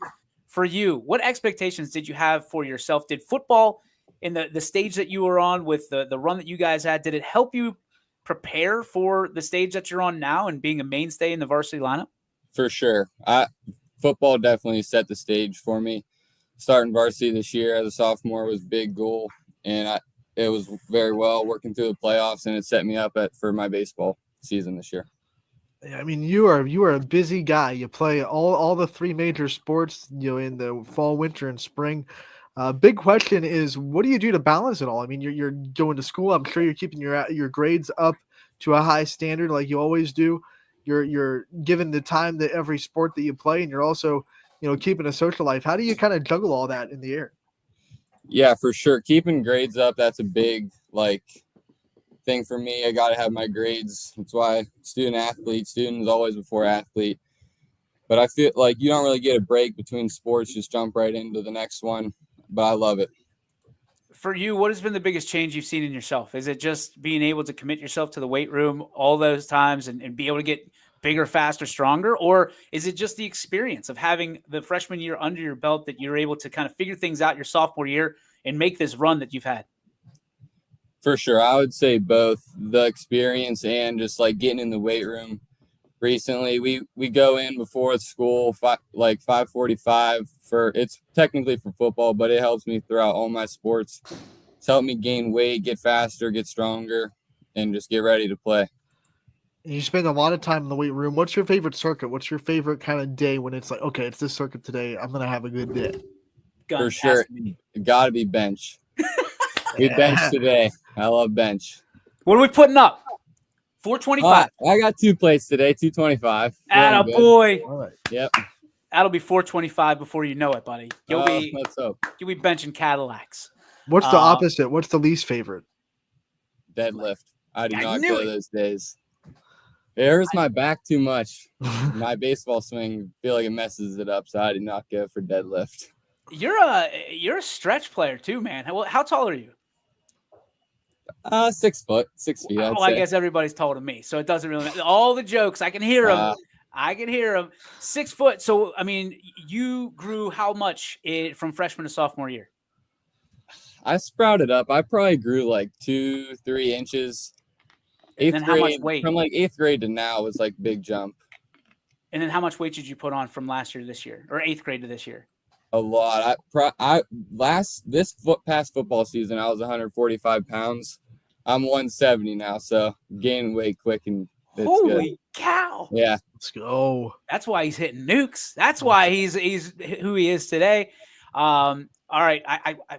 For you, what expectations did you have for yourself? Did football in the stage that you were on with the run that you guys had, did it help you prepare for the stage that you're on now and being a mainstay in the varsity lineup? For sure. Football definitely set the stage for me. Starting varsity this year as a sophomore was a big goal, and it was very well working through the playoffs, and it set me up for my baseball season this year. You are a busy guy. You play all the 3 major sports, in the fall, winter, and spring. Big question is, what do you do to balance it all? You're going to school. I'm sure you're keeping your grades up to a high standard like you always do. You're given the time to every sport that you play, and you're also, keeping a social life. How do you kind of juggle all that in the air? Yeah, for sure. Keeping grades up, that's a big thing for me. I got to have my grades. That's why student is always before athlete. But I feel like you don't really get a break between sports, just jump right into the next one. But I love it. For you, what has been the biggest change you've seen in yourself? Is it just being able to commit yourself to the weight room all those times and be able to get bigger, faster, stronger? Or is it just the experience of having the freshman year under your belt that you're able to kind of figure things out your sophomore year and make this run that you've had? For sure. I would say both the experience and just like getting in the weight room. Recently, we go in before school, like 5:45 for it's technically for football, but it helps me throughout all my sports. It's helped me gain weight, get faster, get stronger, and just get ready to play. And you spend a lot of time in the weight room. What's your favorite circuit? What's your favorite kind of day when it's like, okay, it's this circuit today. I'm going to have a good day. For sure. Got to be bench. We bench today. I love bench. What are we putting up? 425. I got 2 plates today, 225. Atta boy. All right. Yep. That'll be 425 before you know it, buddy. You'll Let's hope. be benching Cadillacs. What's the opposite? What's the least favorite? Deadlift. I do I not knew go it. those days. It hurts my back too much. My baseball swing, feel like it messes it up, so I do not go for deadlift. You're a stretch player too, man. How tall are you? 6 foot, 6 feet. I'd Oh, I say. guess everybody's taller than me, so it doesn't really matter. All the jokes, I can hear them. I can hear them. 6 foot. So, I mean, you grew how much from freshman to sophomore year? I sprouted up. I probably grew like 2-3 inches. And then how much weight? From like 8th grade to now was like big jump. And then how much weight did you put on from last year to this year, or 8th grade to this year? A lot. Past football season, I was 145 pounds. I'm 170 now, so gained weight quick and it's Holy good. cow! Yeah. Let's go. That's why he's hitting nukes. That's why he's who he is today. All right,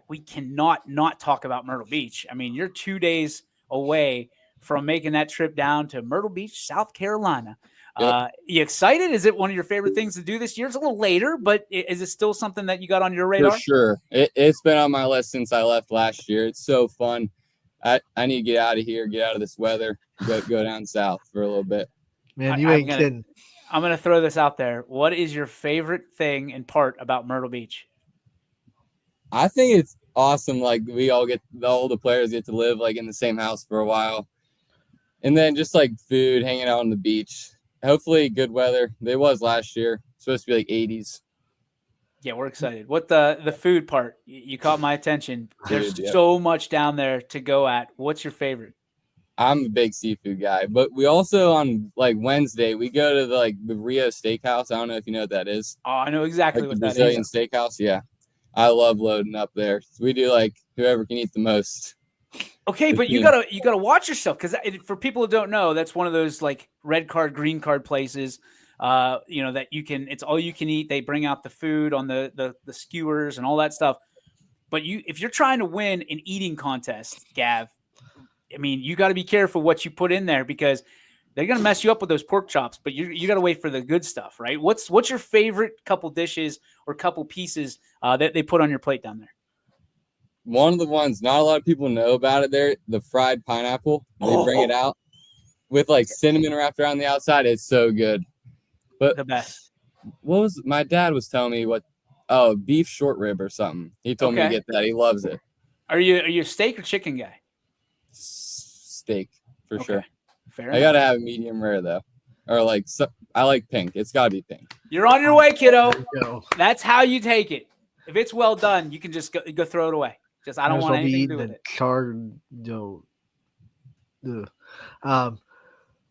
we cannot not talk about Myrtle Beach. I mean, you're 2 days away from making that trip down to Myrtle Beach, South Carolina. Yep. You excited? Is it one of your favorite things to do this year? It's a little later, but is it still something that you got on your radar? For sure. It's been on my list since I left last year. It's so fun. I need to get out of here, get out of this weather, go down south for a little bit. Man, you ain't kidding. I'm going to throw this out there. What is your favorite thing and part about Myrtle Beach? I think it's awesome. Like all the players get to live like in the same house for a while. And then just like food, hanging out on the beach. Hopefully good weather. It was last year. It's supposed to be like 80s. Yeah, we're excited. What the food part? You caught my attention. There's Dude, yeah. so much down there to go at. What's your favorite? I'm a big seafood guy, but we also on like Wednesday we go to the Rio Steakhouse. I don't know if you know what that is. Oh, I know exactly Like what the that Brazilian is. steakhouse. Yeah, I love loading up there. We do like whoever can eat the most. Okay, but you gotta watch yourself because for people who don't know, that's one of those like red card, green card places. That you can. It's all you can eat. They bring out the food on the skewers and all that stuff. But if you're trying to win an eating contest, Gav, I mean, you got to be careful what you put in there because they're gonna mess you up with those pork chops. But you got to wait for the good stuff, right? What's your favorite couple dishes or couple pieces that they put on your plate down there? One of the ones not a lot of people know about it there, the fried pineapple. They bring it out with like cinnamon wrapped around the outside. It's so good. But The best. my dad was telling me beef short rib or something. He told me to get that. He loves it. Are you a steak or chicken guy? Steak for sure. Fair I enough. gotta have a medium rare though, or I like pink. It's gotta be pink. You're on your way, kiddo. Go. That's how you take it. If it's well done, you can just go throw it away. Just I don't Might as want well be anything to do eating with it. charred,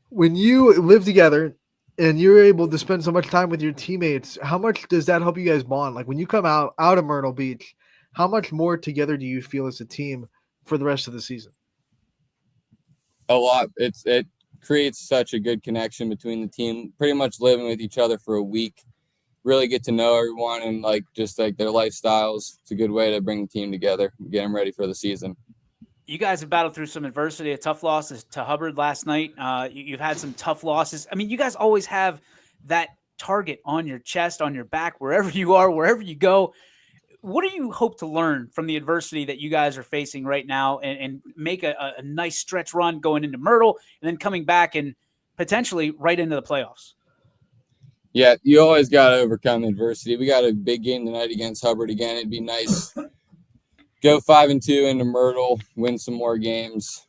when you live together and you're able to spend so much time with your teammates, how much does that help you guys bond? Like when you come out of Myrtle Beach, how much more together do you feel as a team for the rest of the season? A lot. It creates such a good connection between the team. Pretty much living with each other for a week, really get to know everyone and like just like their lifestyles. It's a good way to bring the team together, get them ready for the season. You guys have battled through some adversity, a tough loss to Hubbard last night. You've had some tough losses. I mean, you guys always have that target on your chest, on your back, wherever you are, wherever you go. What do you hope to learn from the adversity that you guys are facing right now and make a nice stretch run going into Myrtle and then coming back and potentially right into the playoffs? Yeah, you always got to overcome adversity. We got a big game tonight against Hubbard again. It'd be nice. Go 5-2 into Myrtle, win some more games.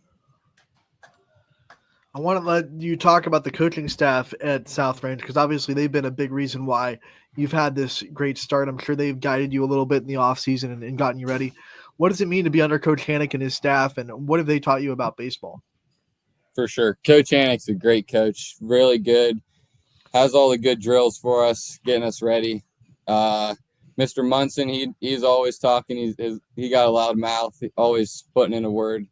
I want to let you talk about the coaching staff at South Range because obviously they've been a big reason why you've had this great start. I'm sure they've guided you a little bit in the offseason and gotten you ready. What does it mean to be under Coach Hannick and his staff, and what have they taught you about baseball? For sure. Coach Hannick's a great coach, really good. Has all the good drills for us, getting us ready. Mr. Munson, he's always talking. He got a loud mouth, always putting in a word.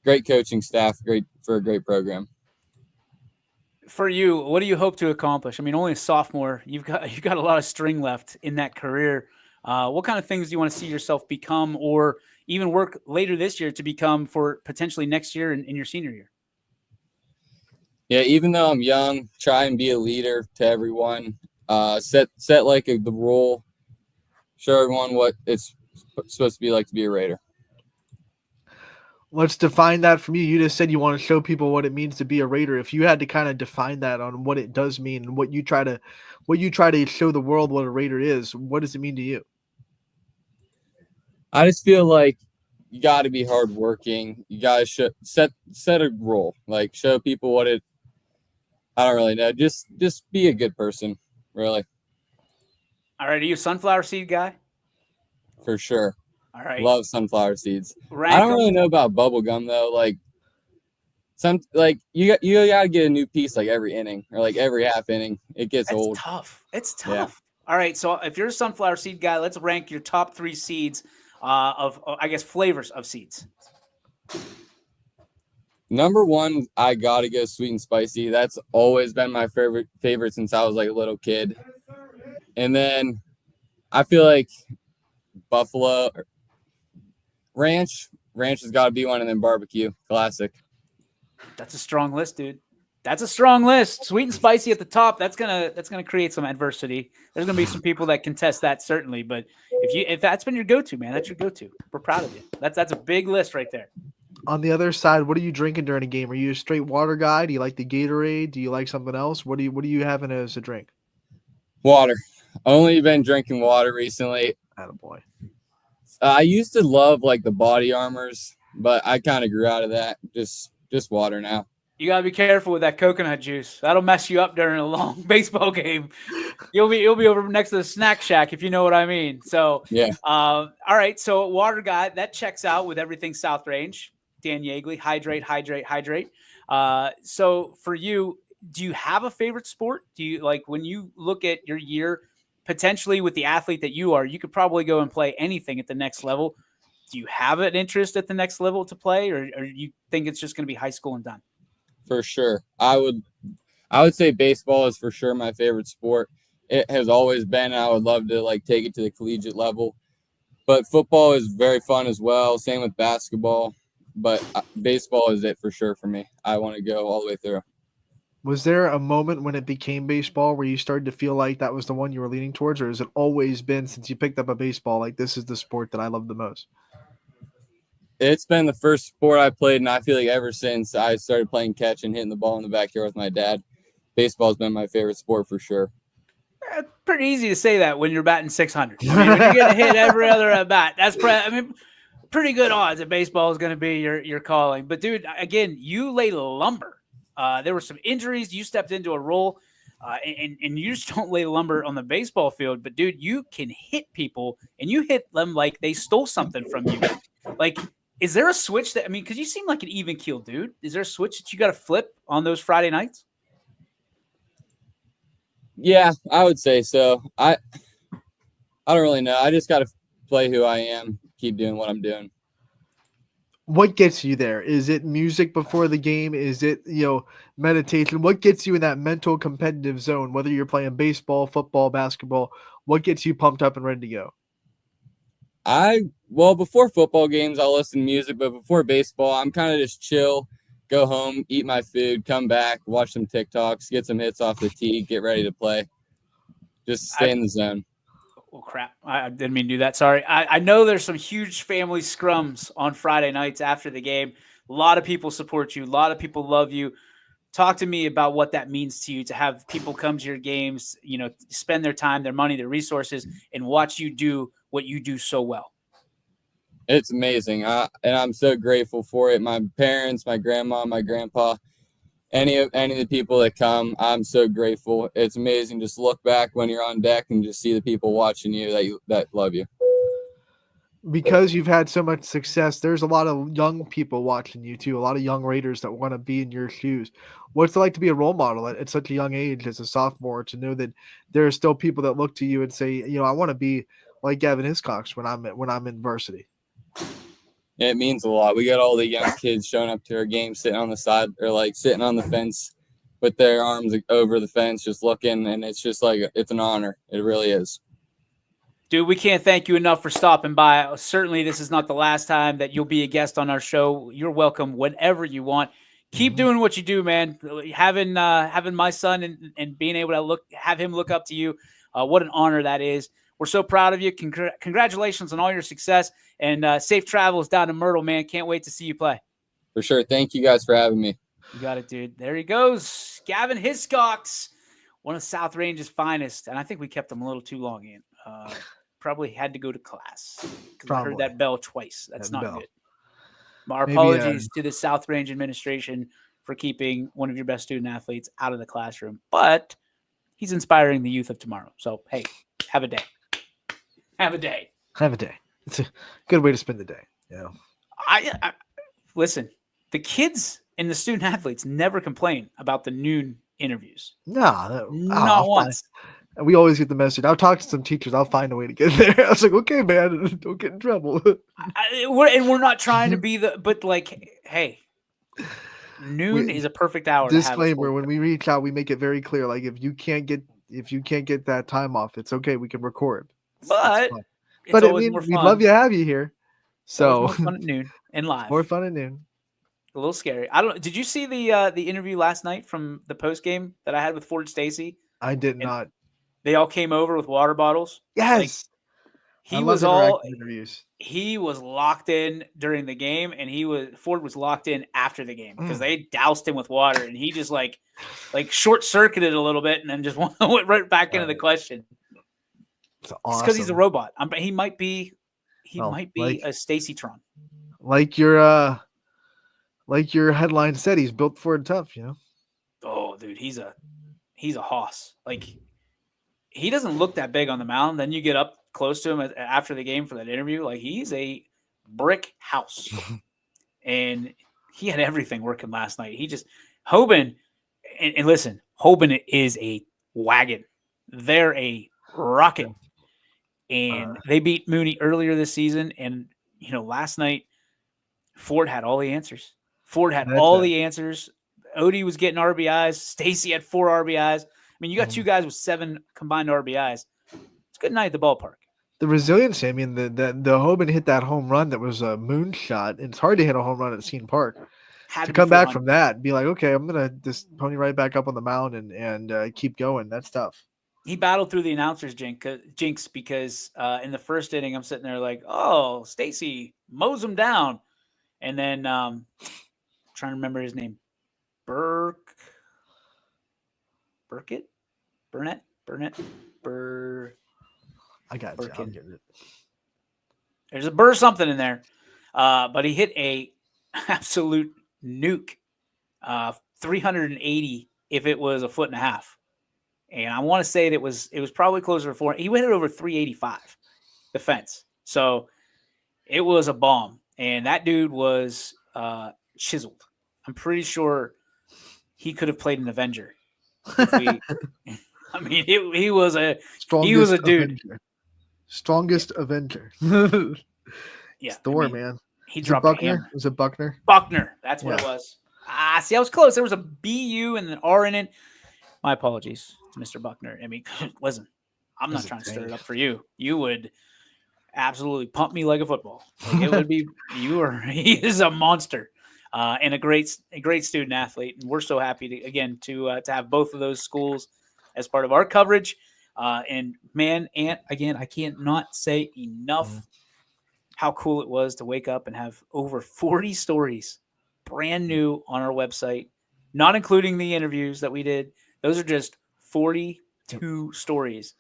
Great coaching staff, great for a great program. For you, what do you hope to accomplish? I mean, only a sophomore. You've got a lot of string left in that career. What kind of things do you want to see yourself become, or even work later this year to become for potentially next year in your senior year? Yeah, even though I'm young, try and be a leader to everyone. Set like the rule. Show everyone what it's supposed to be like to be a Raider. Let's define that from you. You just said you want to show people what it means to be a Raider. If you had to kind of define that on what it does mean and what you try to show the world what a Raider is, what does it mean to you? I just feel like you got to be hardworking. You got to set a role, like show people what it. I don't really know. Just be a good person, really. All right, are you a sunflower seed guy? For sure. All right. Love sunflower seeds. Rank I don't 'em. really know about bubble gum though. Like you gotta get a new piece like every inning or like every half inning. It gets It's old. tough. It's tough. Yeah. All right, so if you're a sunflower seed guy, let's rank your top 3 seeds of I guess flavors of seeds. Number 1, I gotta go sweet and spicy. That's always been my favorite since I was like a little kid. And then I feel like buffalo ranch has got to be one, and then barbecue classic. That's a strong list, dude. That's a strong list. Sweet and spicy at the top. That's gonna create some adversity. There's gonna be some people that contest that certainly, but if that's been your go-to, man, that's your go-to. We're proud of you. That's a big list right there. On the other side, what are you drinking during a game? Are you a straight water guy? Do you like the Gatorade? Do you like something else? What are you having as a drink? Water. Only been drinking water recently. Attaboy. I used to love like the body armors, but I kind of grew out of that. Just water now. You gotta be careful with that coconut juice. That'll mess you up during a long baseball game. You'll be over next to the snack shack, if you know what I mean. So Yeah. All right. So water guy, that checks out with everything South Range. Dan Yeagley, hydrate. So for you, do you have a favorite sport? Do you like when you look at your year, potentially with the athlete that you are, you could probably go and play anything at the next level. Do you have an interest at the next level to play, or you think it's just going to be high school and done? For sure. I would say baseball is for sure my favorite sport. It has always been. I would love to like take it to the collegiate level. But football is very fun as well. Same with basketball. But baseball is it for sure for me. I want to go all the way through. Was there a moment when it became baseball where you started to feel like that was the one you were leaning towards, or has it always been since you picked up a baseball, like this is the sport that I love the most? It's been the first sport I played, and I feel like ever since I started playing catch and hitting the ball in the backyard with my dad, baseball's been my favorite sport for sure. It's pretty easy to say that when you're batting 600. I mean, when you're going to hit every other at bat, that's pretty good odds that baseball is going to be your calling. But, dude, again, you lay lumber. There were some injuries. You stepped into a role, and you just don't lay lumber on the baseball field. But, dude, you can hit people, and you hit them like they stole something from you. Like, is there a switch that – I mean, because you seem like an even-keeled dude. Is there a switch that you got to flip on those Friday nights? Yeah, I would say so. I don't really know. I just got to play who I am, keep doing what I'm doing. What gets you there? Is it music before the game? Is it, meditation? What gets you in that mental competitive zone, whether you're playing baseball, football, basketball? What gets you pumped up and ready to go? Before football games, I'll listen to music, but before baseball, I'm kind of just chill, go home, eat my food, come back, watch some TikToks, get some hits off the tee, get ready to play. Just stay in the zone. Oh, crap. I didn't mean to do that. Sorry. I know there's some huge family scrums on Friday nights after the game. A lot of people support you. A lot of people love you. talk to me about what that means to you to have people come to your games, spend their time, their money, their resources, and watch you do what you do so well. It's amazing. And I'm so grateful for it. My parents, my grandma, my grandpa, any of the people that come, I'm so grateful. It's amazing. Just look back when you're on deck and just see the people watching you that love you. Because you've had so much success, there's a lot of young people watching you too. A lot of young Raiders that want to be in your shoes. What's it like to be a role model at such a young age as a sophomore, to know that there are still people that look to you and say, I want to be like Gavin Hiscox when I'm in varsity. It means a lot. We got all the young kids showing up to our game, sitting on the side or like sitting on the fence with their arms over the fence, just looking. And it's just like, it's an honor. It really is. Dude, we can't thank you enough for stopping by. Certainly, this is not the last time that you'll be a guest on our show. You're welcome whenever you want. Keep doing what you do, man. Having my son and being able to have him look up to you, what an honor that is. We're so proud of you. Congratulations on all your success, and safe travels down to Myrtle, man. Can't wait to see you play. For sure. Thank you guys for having me. You got it, dude. There he goes. Gavin Hiscox, one of South Range's finest. And I think we kept him a little too long in. Probably had to go to class because I heard that bell twice. That's not good. Our apologies to the South Range administration for keeping one of your best student athletes out of the classroom, but he's inspiring the youth of tomorrow. So, hey, have a day. Have a day. Have a day. It's a good way to spend the day. I listen, the kids and the student athletes never complain about the noon interviews. No, not once. And we always get the message. I'll talk to some teachers. I'll find a way to get there. I was like, okay, man, don't get in trouble. We're not trying to be but like, hey, noon is a perfect hour. Disclaimer: when we reach out, we make it very clear. Like, if you can't get that time off, it's okay. We can record. But I mean, we'd love to have you here. So more fun at noon and live. More fun at noon. A little scary. I don't. Did you see the interview last night from the post game that I had with Ford Stacy? I did not. They all came over with water bottles. Yes. He was locked in during the game, and Ford was locked in after the game because they doused him with water, and he just like short circuited a little bit, and then just went right back into the question. It's awesome. Because he's a robot. He might be a Stacy-tron. Like your headline said, he's built for it tough. Oh, dude, he's a hoss. Like, he doesn't look that big on the mound. Then you get up close to him after the game for that interview. Like, he's a brick house. And he had everything working last night. Hoban, and listen, Hoban is a wagon. They're a rocket. And they beat Mooney earlier this season. And, last night, Ford had all the answers. The answers. Odie was getting RBIs. Stacy had 4 RBIs. I mean, you got 2 guys with 7 combined RBIs. It's a good night at the ballpark. The resiliency. I mean, the Hoban hit that home run that was a moonshot. It's hard to hit a home run at Scene Park. To come back from that and be like, okay, I'm gonna just pony right back up on the mound and keep going. That's tough. He battled through the announcers jinx because in the first inning, I'm sitting there like, oh, Stacy mows him down, and then trying to remember his name, Burnett. I got you. I'll get it. There's a Burr something in there, but he hit a absolute nuke, 380 if it was 1.5 feet, and I want to say that it was probably closer to 4. He hit it over 385, the fence. So it was a bomb, and that dude was chiseled. I'm pretty sure he could have played an Avenger. He was a dude. Strongest Avenger. Yeah, Thor, man. He dropped a hammer. Was it Buckner? Buckner. That's what it was. See, I was close. There was a BU and an R in it. My apologies to Mr. Buckner. I mean, listen, I'm not trying to stir it up for you. You would absolutely pump me like a football. Like, it would be he is a monster. And a great student athlete, and we're so happy to have both of those schools as part of our coverage. And again, I can't not say enough how cool it was to wake up and have over 40 stories brand new on our website not including the interviews that we did. Those are just 42 stories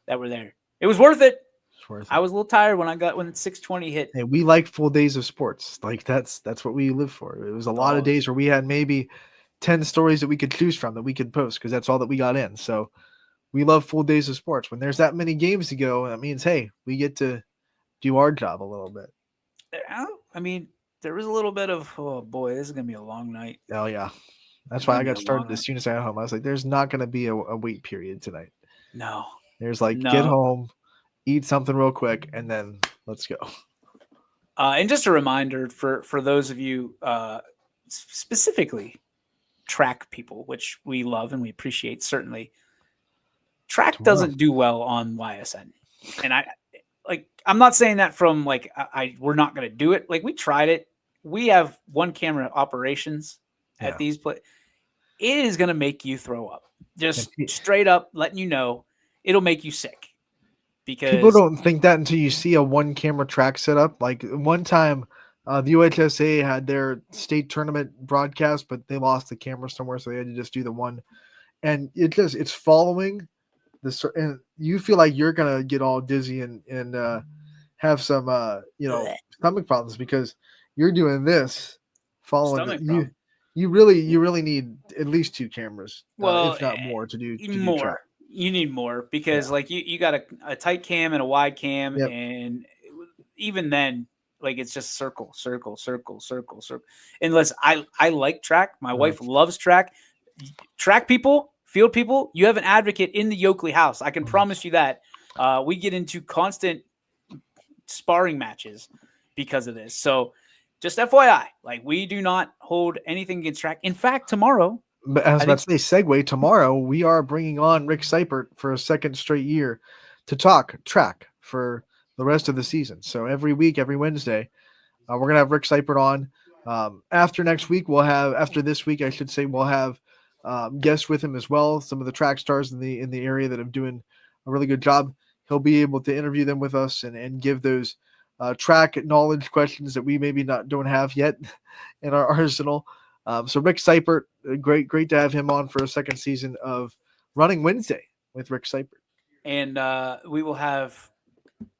that were there. It was worth it. It's worth it. I was a little tired when 6:20 hit. Hey, we like full days of sports. Like that's what we live for. It was a lot of days where we had maybe 10 stories that we could choose from that we could post because that's all that we got in. So we love full days of sports. When there's that many games to go, that means, hey, we get to do our job a little bit. I mean, there was a little bit of, oh boy, this is going to be a long night. Oh, yeah. That's why I got started as soon as I got home. I was like, there's not going to be a wait period tonight. No. There's like, get home, eat something real quick, and then let's go. And just a reminder for those of you specifically track people, which we love and we appreciate, certainly. Track doesn't do well on YSN. And I'm not saying that from like, we're not going to do it. Like we tried it. We have one camera operations at these places. It is going to make you throw up. Just straight up letting you know, it'll make you sick. Because people don't think that until you see a one camera track setup. Like one time, the UHSA had their state tournament broadcast, but they lost the camera somewhere, so they had to just do the one. And it's following this, and you feel like you're gonna get all dizzy and have some stomach problems because you're doing this following. You really need at least two cameras, if not more, to do track. You need more because like you got a tight cam and a wide cam, and even then, like it's just circle. Unless I like track, my wife loves track. Track people, field people, you have an advocate in the Yoakley house. I can promise you that. We get into constant sparring matches because of this. So just FYI, like we do not hold anything against track. In fact, tomorrow. But as about to say, segue, tomorrow we are bringing on Rick Seipert for a second straight year to talk track for the rest of the season. So every week, every Wednesday, we're going to have Rick Seipert on. After next week, after this week, I should say, we'll have guests with him as well. Some of the track stars in the area that are doing a really good job. He'll be able to interview them with us and give those track knowledge questions that we maybe don't have yet in our arsenal. So Rick Seipert, great to have him on for a second season of Running Wednesday with Rick Seipert. And we will have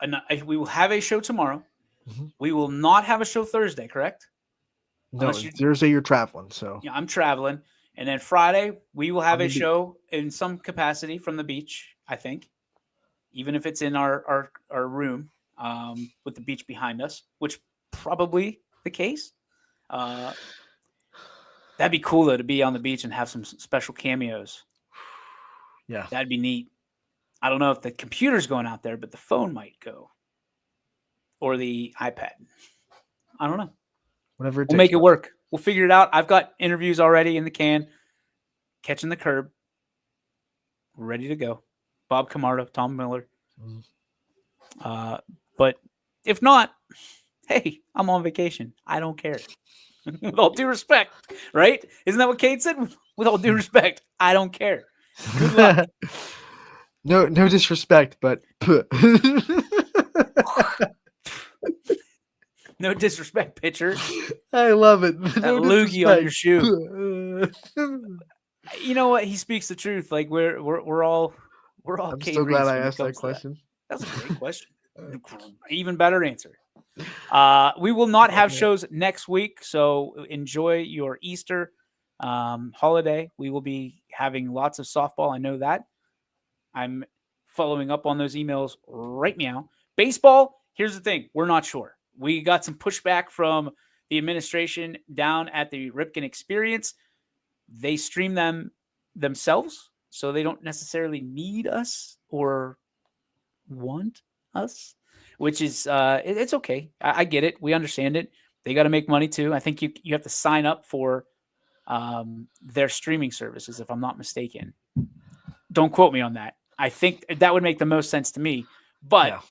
a show tomorrow. Mm-hmm. We will not have a show Thursday, correct? No, Thursday you're traveling. So yeah, I'm traveling, and then Friday we will have a show in some capacity from the beach. I think, even if it's in our room with the beach behind us, which probably the case. That'd be cool though to be on the beach and have some special cameos. Yeah, that'd be neat. I don't know if the computer's going out there, but the phone might go, or the iPad. I don't know. Whatever. We'll make it work. We'll figure it out. I've got interviews already in the can. Catching the Curb. We're ready to go. Bob Camardo, Tom Miller. But if not, hey, I'm on vacation. I don't care. With all due respect, right? Isn't that what Kate said? With all due respect, I don't care. Good luck. No disrespect, but no disrespect, pitcher. I love it. That loogie on your shoe. You know what? He speaks the truth. Like we're all. I'm so glad I asked that question. That's a great question. Even better answer. We will not have shows next week, so enjoy your Easter holiday. We will be having lots of softball. I know that. I'm following up on those emails right now. Baseball, here's the thing. We're not sure. We got some pushback from the administration down at the Ripken Experience. They stream them themselves, so they don't necessarily need us or want us. Which is, it's okay. I get it. We understand it. They got to make money too. I think you have to sign up for their streaming services, if I'm not mistaken. Don't quote me on that. I think that would make the most sense to me. But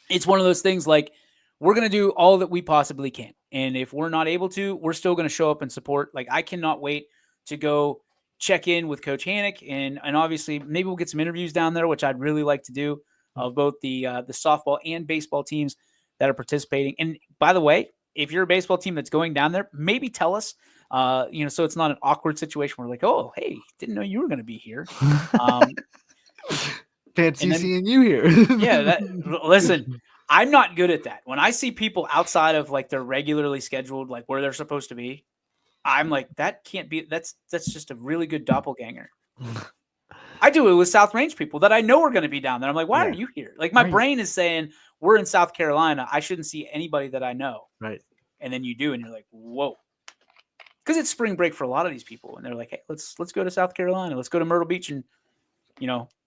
it's one of those things like we're going to do all that we possibly can. And if we're not able to, we're still going to show up and support. Like I cannot wait to go check in with Coach Hannick. And obviously maybe we'll get some interviews down there, which I'd really like to do. Of both the softball and baseball teams that are participating. And by the way, if you're a baseball team that's going down there, maybe tell us So it's not an awkward situation where like, oh, hey, didn't know you were going to be here. Um, Fancy then- seeing you here. yeah, listen, I'm not good at that. When I see people outside of like their regularly scheduled, like where they're supposed to be, I'm like, that can't be. That's just a really good doppelganger. I do it with South Range people that I know are going to be down there. I'm like, why are Yeah. you here? Like my Right. brain is saying we're in South Carolina. I shouldn't see anybody that I know. Right. And then you do, and you're like, whoa. Because it's spring break for a lot of these people, and they're like, hey, let's go to South Carolina. Let's go to Myrtle Beach and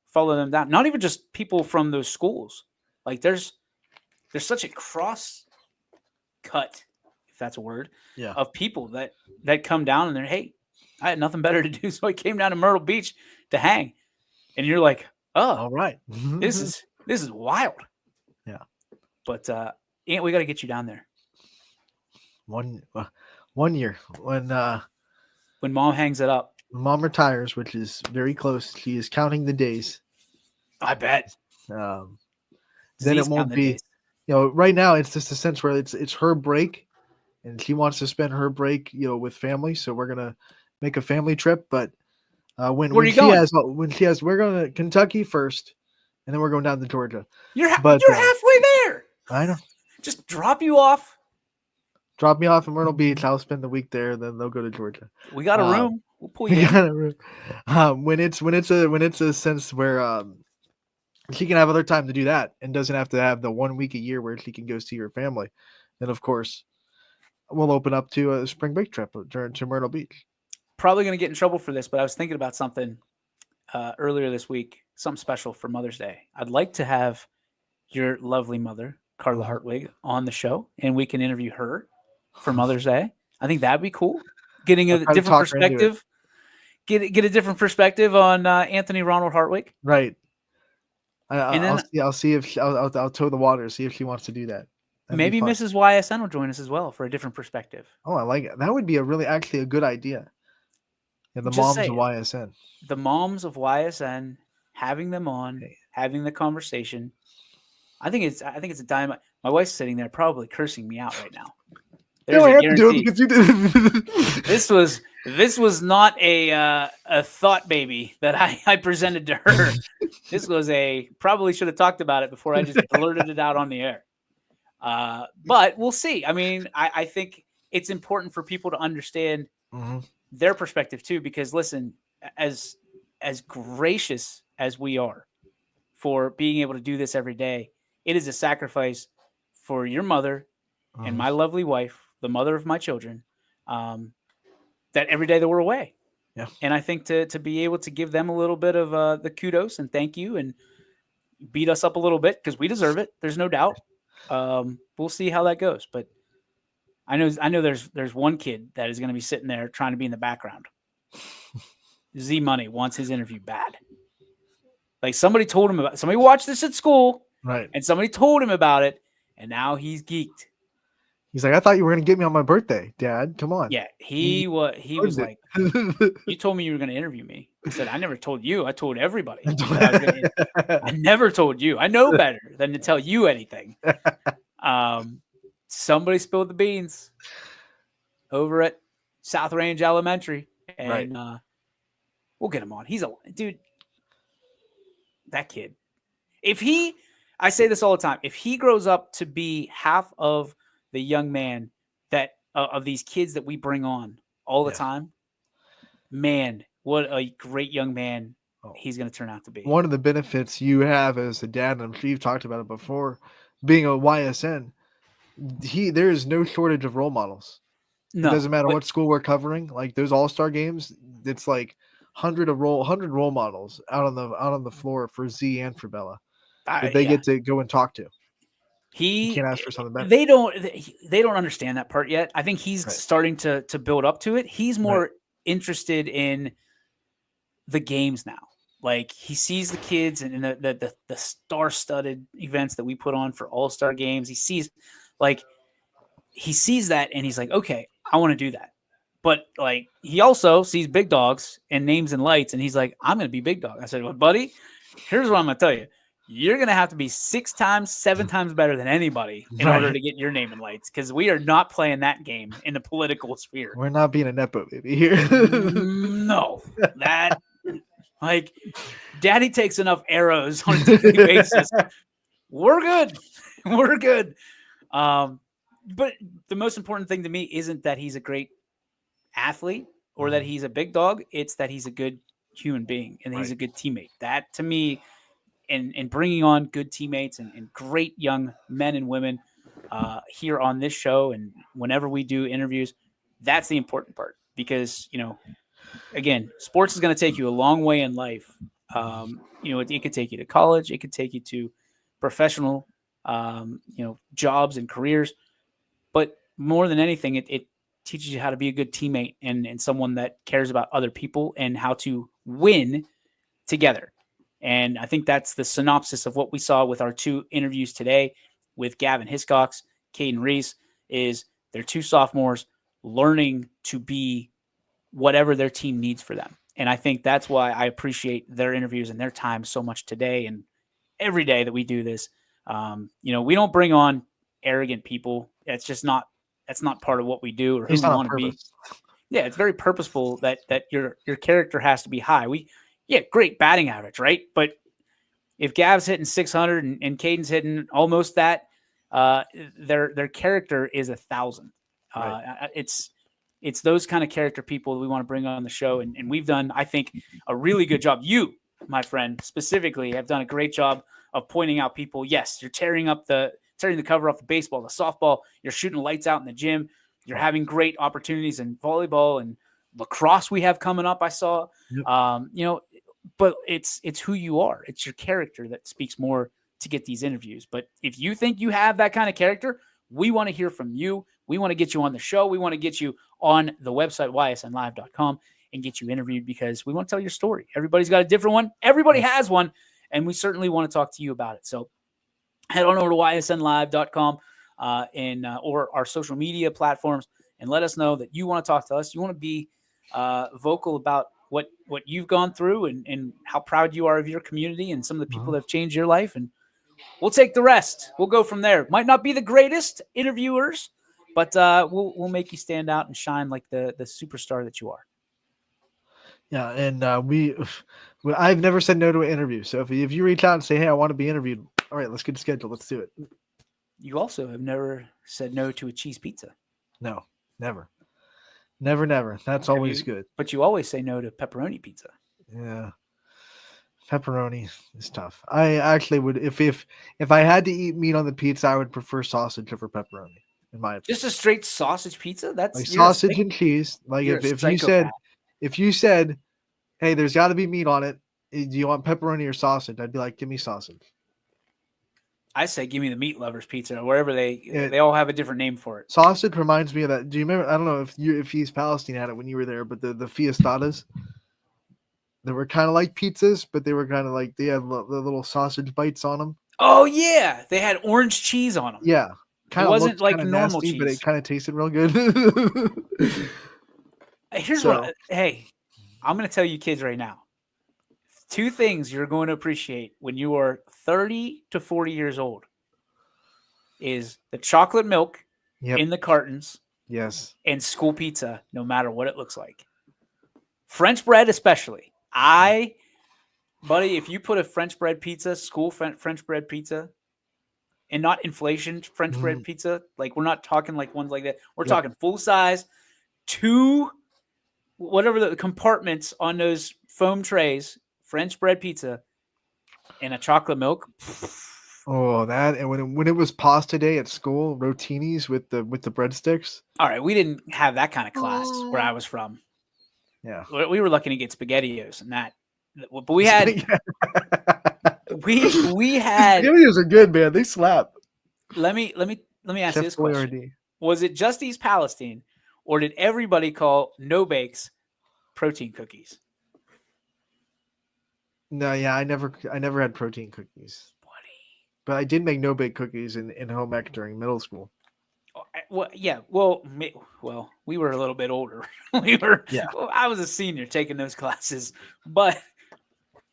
follow them down. Not even just people from those schools. Like there's such a cross cut, if that's a word, Yeah. of people that come down and they're, hey, I had nothing better to do, so I came down to Myrtle Beach to hang. And you're like, oh, All right. this is wild. Yeah. But Ant, we got to get you down there one year when Mom hangs it up. Mom retires, which is very close. She is counting the days. I bet. Then Disease it won't count the be. days. Right now it's just a sense where it's her break, and she wants to spend her break, with family. So we're gonna make a family trip. But when Where are you she going? has, we're going to Kentucky first, and then we're going down to Georgia. You're But, halfway there. I know. Just drop you off. Drop me off in Myrtle Beach. I'll spend the week there. Then they'll go to Georgia. We got a Uh, room. We'll pull you in. When it's a sense where she can have other time to do that and doesn't have to have the 1 week a year where she can go see her family, then of course we'll open up to a spring break trip to Myrtle Beach. Probably going to get in trouble for this, but I was thinking about something earlier this week, something special for Mother's Day. I'd like to have your lovely mother, Carla Hartwig, on the show, and we can interview her for Mother's Day. I think that'd be cool. Getting a I'll try to different talk her into it. perspective. Get a different perspective on Anthony Ronald Hartwig. Right. And then- I'll see if I'll toe the water, see if she wants to do that. That'd be Maybe fun. Mrs. YSN will join us as well for a different perspective. Oh, I like it. That would be actually a good idea. Yeah, the Just moms saying. of YSN. The moms of YSN, having them on, Hey. having the conversation. I think it's a dime. My wife's sitting there probably cursing me out right now. There's No, I a have to do it guarantee. because you did. This was not a thought baby that I presented to her. This was probably should have talked about it before I just blurted it out on the air. But we'll see. I mean, I think it's important for people to understand Mhm. their perspective too, because listen, as gracious as we are for being able to do this every day, it is a sacrifice for your mother and my lovely wife, the mother of my children, that every day that we're away. Yeah. And I think to be able to give them a little bit of the kudos and thank you and beat us up a little bit because we deserve it. There's no doubt. We'll see how that goes. But I know there's one kid that is going to be sitting there trying to be in the background. Z Money wants his interview bad. Like somebody watched this at school Right. and somebody told him about it. And now he's geeked. He's like, I thought you were going to get me on my birthday, Dad. Come on. Yeah, he was like, you told me you were going to interview me. I said, I never told you. I told everybody. that I was gonna I never told you. I know better than to tell you anything. Somebody spilled the beans over at South Range Elementary, and we'll get him on. He's a dude. That kid. I say this all the time. If he grows up to be half of the young man that of these kids that we bring on all the time, man, what a great young man he's going to turn out to be. One of the benefits you have as a dad, and I'm sure you've talked about it before, being a YSN, there is no shortage of role models. No, it doesn't matter but- what school we're covering. Like those all-star games, it's like 100 role models out on the floor for Z and for Bella that they get to go and talk to. You can't ask for something better. They don't understand that part yet. I think he's starting to build up to it. He's more interested in the games now. Like he sees the kids and the star-studded events that we put on for all-star games. He sees that and he's like, okay, I want to do that. But like he also sees big dogs and names and lights, and he's like, I'm going to be big dog. I said, well, buddy, here's what I'm going to tell you. you're going to have to be 6 times, 7 times better than anybody in order Right. to get your name in lights, because we are not playing that game in the political sphere. We're not being a nepo baby here. No, that like daddy takes enough arrows on a daily basis. We're good. We're good. But the most important thing to me isn't that he's a great athlete or that he's a big dog. It's that he's a good human being and he's a good teammate. That to me, and bringing on good teammates and great young men and women here on this show and whenever we do interviews, that's the important part. Because, again, sports is going to take you a long way in life. It could take you to college. It could take you to professional, jobs and careers. But more than anything, it teaches you how to be a good teammate and someone that cares about other people and how to win together. And I think that's the synopsis of what we saw with our 2 interviews today with Gavin Hiscox, Caden Reese, is they're 2 sophomores learning to be whatever their team needs for them. And I think that's why I appreciate their interviews and their time so much today and every day that we do this. We don't bring on arrogant people. That's not part of what we do or who we want to be. Yeah, it's very purposeful that your character has to be high. Great batting average, right? But if Gav's hitting 600 and Caden's hitting almost that, their character is 1,000. Right. It's those kind of character people that we want to bring on the show. And we've done, I think, a really good job. You, my friend, specifically have done a great job of pointing out people. Yes, you're tearing the cover off the baseball, the softball. You're shooting lights out in the gym. You're having great opportunities in volleyball and lacrosse we have coming up. I saw, but it's who you are. It's your character that speaks more to get these interviews. But if you think you have that kind of character, we want to hear from you. We want to get you on the show. We want to get you on the website, ysnlive.com, and get you interviewed because we want to tell your story. Everybody's got a different one. Everybody has one, and we certainly want to talk to you about it. So head on over to ysnlive.com or our social media platforms and let us know that you want to talk to us. You want to be vocal about what you've gone through and how proud you are of your community and some of the people that have changed your life. And we'll take the rest. We'll go from there. Might not be the greatest interviewers, but we'll make you stand out and shine like the superstar that you are. Yeah, and I've never said no to an interview. So if you reach out and say, hey, I want to be interviewed, all right, let's get scheduled. Let's do it. You also have never said no to a cheese pizza. No, never. Never. That's always good. But you always say no to pepperoni pizza. Yeah. Pepperoni is tough. I actually would, if I had to eat meat on the pizza, I would prefer sausage over pepperoni, in my opinion. Just a straight sausage pizza? That's like sausage and cheese. Like if you said, hey, there's got to be meat on it. Do you want pepperoni or sausage? I'd be like, give me sausage. I say, give me the meat lovers pizza, wherever they all have a different name for it. Sausage reminds me of that. Do you remember? I don't know if East Palestine had it when you were there, but the fiestadas, they were kind of like pizzas, but they were kind of like they had the little sausage bites on them. Oh yeah, they had orange cheese on them. Yeah, it wasn't like normal nasty, cheese, but it kind of tasted real good. Hey, I'm going to tell you kids right now. 2 things you're going to appreciate when you are 30 to 40 years old is the chocolate milk in the cartons. Yes. And school pizza, no matter what it looks like. French bread especially. Buddy, if you put a French bread pizza, school French bread pizza, and not inflation French bread pizza, like we're not talking like ones like that. We're talking full size, 2, whatever the compartments on those foam trays, French bread pizza, and a chocolate milk. Oh, that, and when it was pasta day at school, rotinis with the breadsticks. All right, we didn't have that kind of class where I was from. Yeah, we were lucky to get SpaghettiOs and that, but we had we had SpaghettiOs are good, man. They slap. Let me ask you this question: was it just East Palestine, or did everybody call no bakes protein cookies? No, yeah, I never had protein cookies, but I did make no bake cookies in home ec during middle school. Well, yeah, well, we were a little bit older. I was a senior taking those classes, but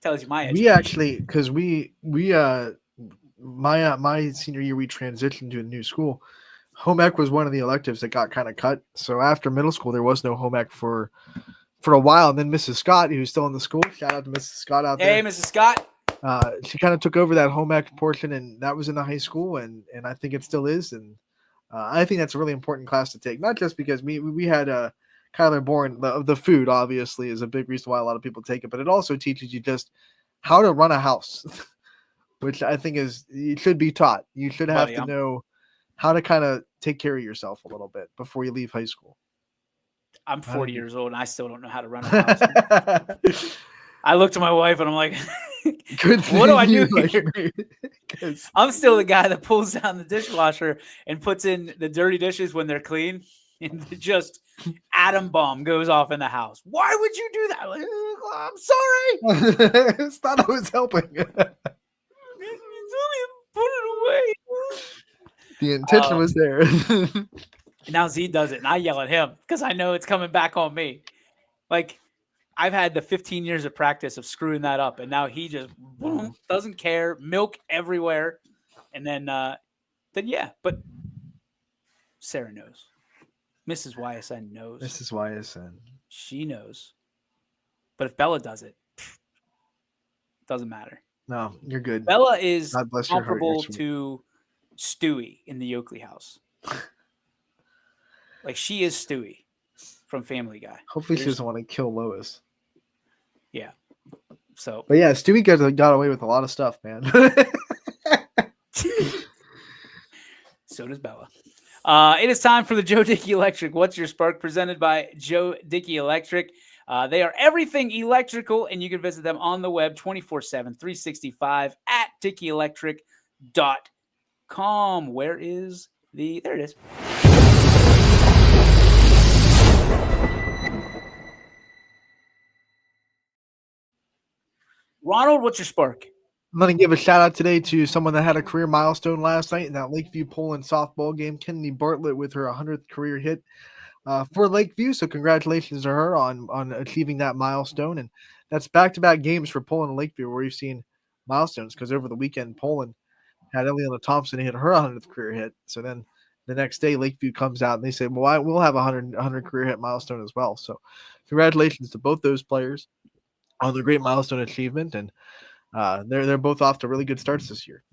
Tells you my We education. actually, because my senior year, we transitioned to a new school. Home ec was one of the electives that got kind of cut. So after middle school, there was no home ec for a while. And then Mrs. Scott, who's still in the school, shout out to Mrs. Scott out Hey, there. Mrs. Scott. She kind of took over that home ec portion, and that was in the high school, and I think it still is. And I think that's a really important class to take, not just because we had Kyler Bourne. The food obviously is a big reason why a lot of people take it, but it also teaches you just how to run a house, which I think it should be taught. You should have to know how to kind of take care of yourself a little bit before you leave high school. I'm 40 years old, and I still don't know how to run a house. I looked at my wife, and I'm like, what do I do here? I'm still the guy that pulls down the dishwasher and puts in the dirty dishes when they're clean, and just atom bomb goes off in the house. Why would you do that? Like, I'm sorry. It's thought I was helping. Put it away. The intention was there. Now Z does it, and I yell at him because I know it's coming back on me. Like, I've had the 15 years of practice of screwing that up, and now he just doesn't care. Milk everywhere, and then yeah. But Sarah knows. Mrs. YSN knows. Mrs. YSN. She knows. But if Bella does it, doesn't matter. No, you're good. Bella is God bless your heart, comparable you're sweet. to Stewie in the Oakley house. Like, she is Stewie from Family Guy. Hopefully she doesn't want to kill Lois. Yeah. So, But yeah, Stewie got away with a lot of stuff, man. so does Bella. It is time for the Joe Dickey Electric. What's Your Spark? Presented by Joe Dickey Electric. They are everything electrical, and you can visit them on the web 24/7, 365 at DickeyElectric.com. Where is there it is. Ronald, what's your spark? I'm going to give a shout out today to someone that had a career milestone last night in that Lakeview Poland softball game. Kennedy Bartlett with her 100th career hit for Lakeview. So congratulations to her on achieving that milestone. And that's back-to-back games for Poland and Lakeview where we've seen milestones, because over the weekend, Poland had Eliana Thompson hit her 100th career hit. So then the next day, Lakeview comes out and they say, well, we'll have a 100 career hit milestone as well. So congratulations to both those players on their great milestone achievement. And they're both off to really good starts this year.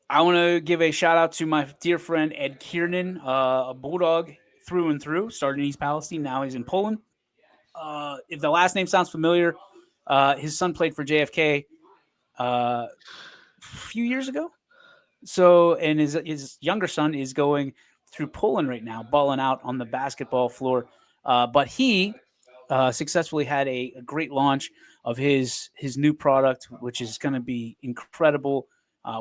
I want to give a shout out to my dear friend Ed Kiernan, a Bulldog through and through. Started in East Palestine, now he's in Poland. If the last name sounds familiar, his son played for JFK a few years ago. So, and his younger son is going through Poland right now, balling out on the basketball floor. But he successfully had a great launch of his new product, which is going to be incredible,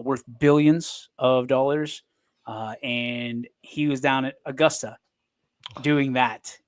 worth billions of dollars. And he was down at Augusta doing that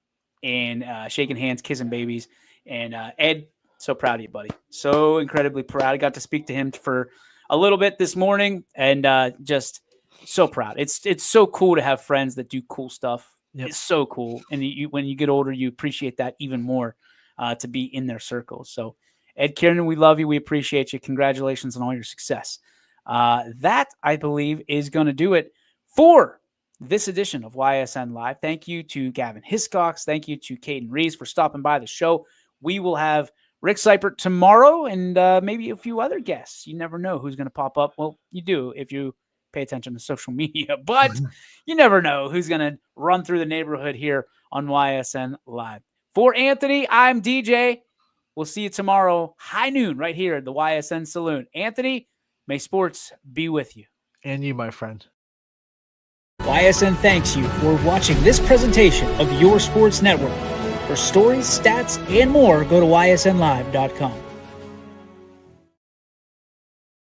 and shaking hands, kissing babies. And Ed, so proud of you, buddy. So incredibly proud. I got to speak to him for a little bit this morning, and just so proud. It's so cool to have friends that do cool stuff. Yep. It's so cool. And when you get older, you appreciate that even more, to be in their circles. So Ed Kiernan, we love you. We appreciate you. Congratulations on all your success. That, I believe, is going to do it for this edition of YSN Live. Thank you to Gavin Hiscox. Thank you to Caden Reeves for stopping by the show. We will have Rick Seipert tomorrow and maybe a few other guests. You never know who's going to pop up. Well, you do if you pay attention to social media, but you never know who's going to run through the neighborhood here on YSN Live. For Anthony, I'm DJ. We'll see you tomorrow, high noon, right here at the YSN Saloon. Anthony, may sports be with you. And you, my friend. YSN thanks you for watching this presentation of Your Sports Network. For stories, stats, and more, go to ysnlive.com.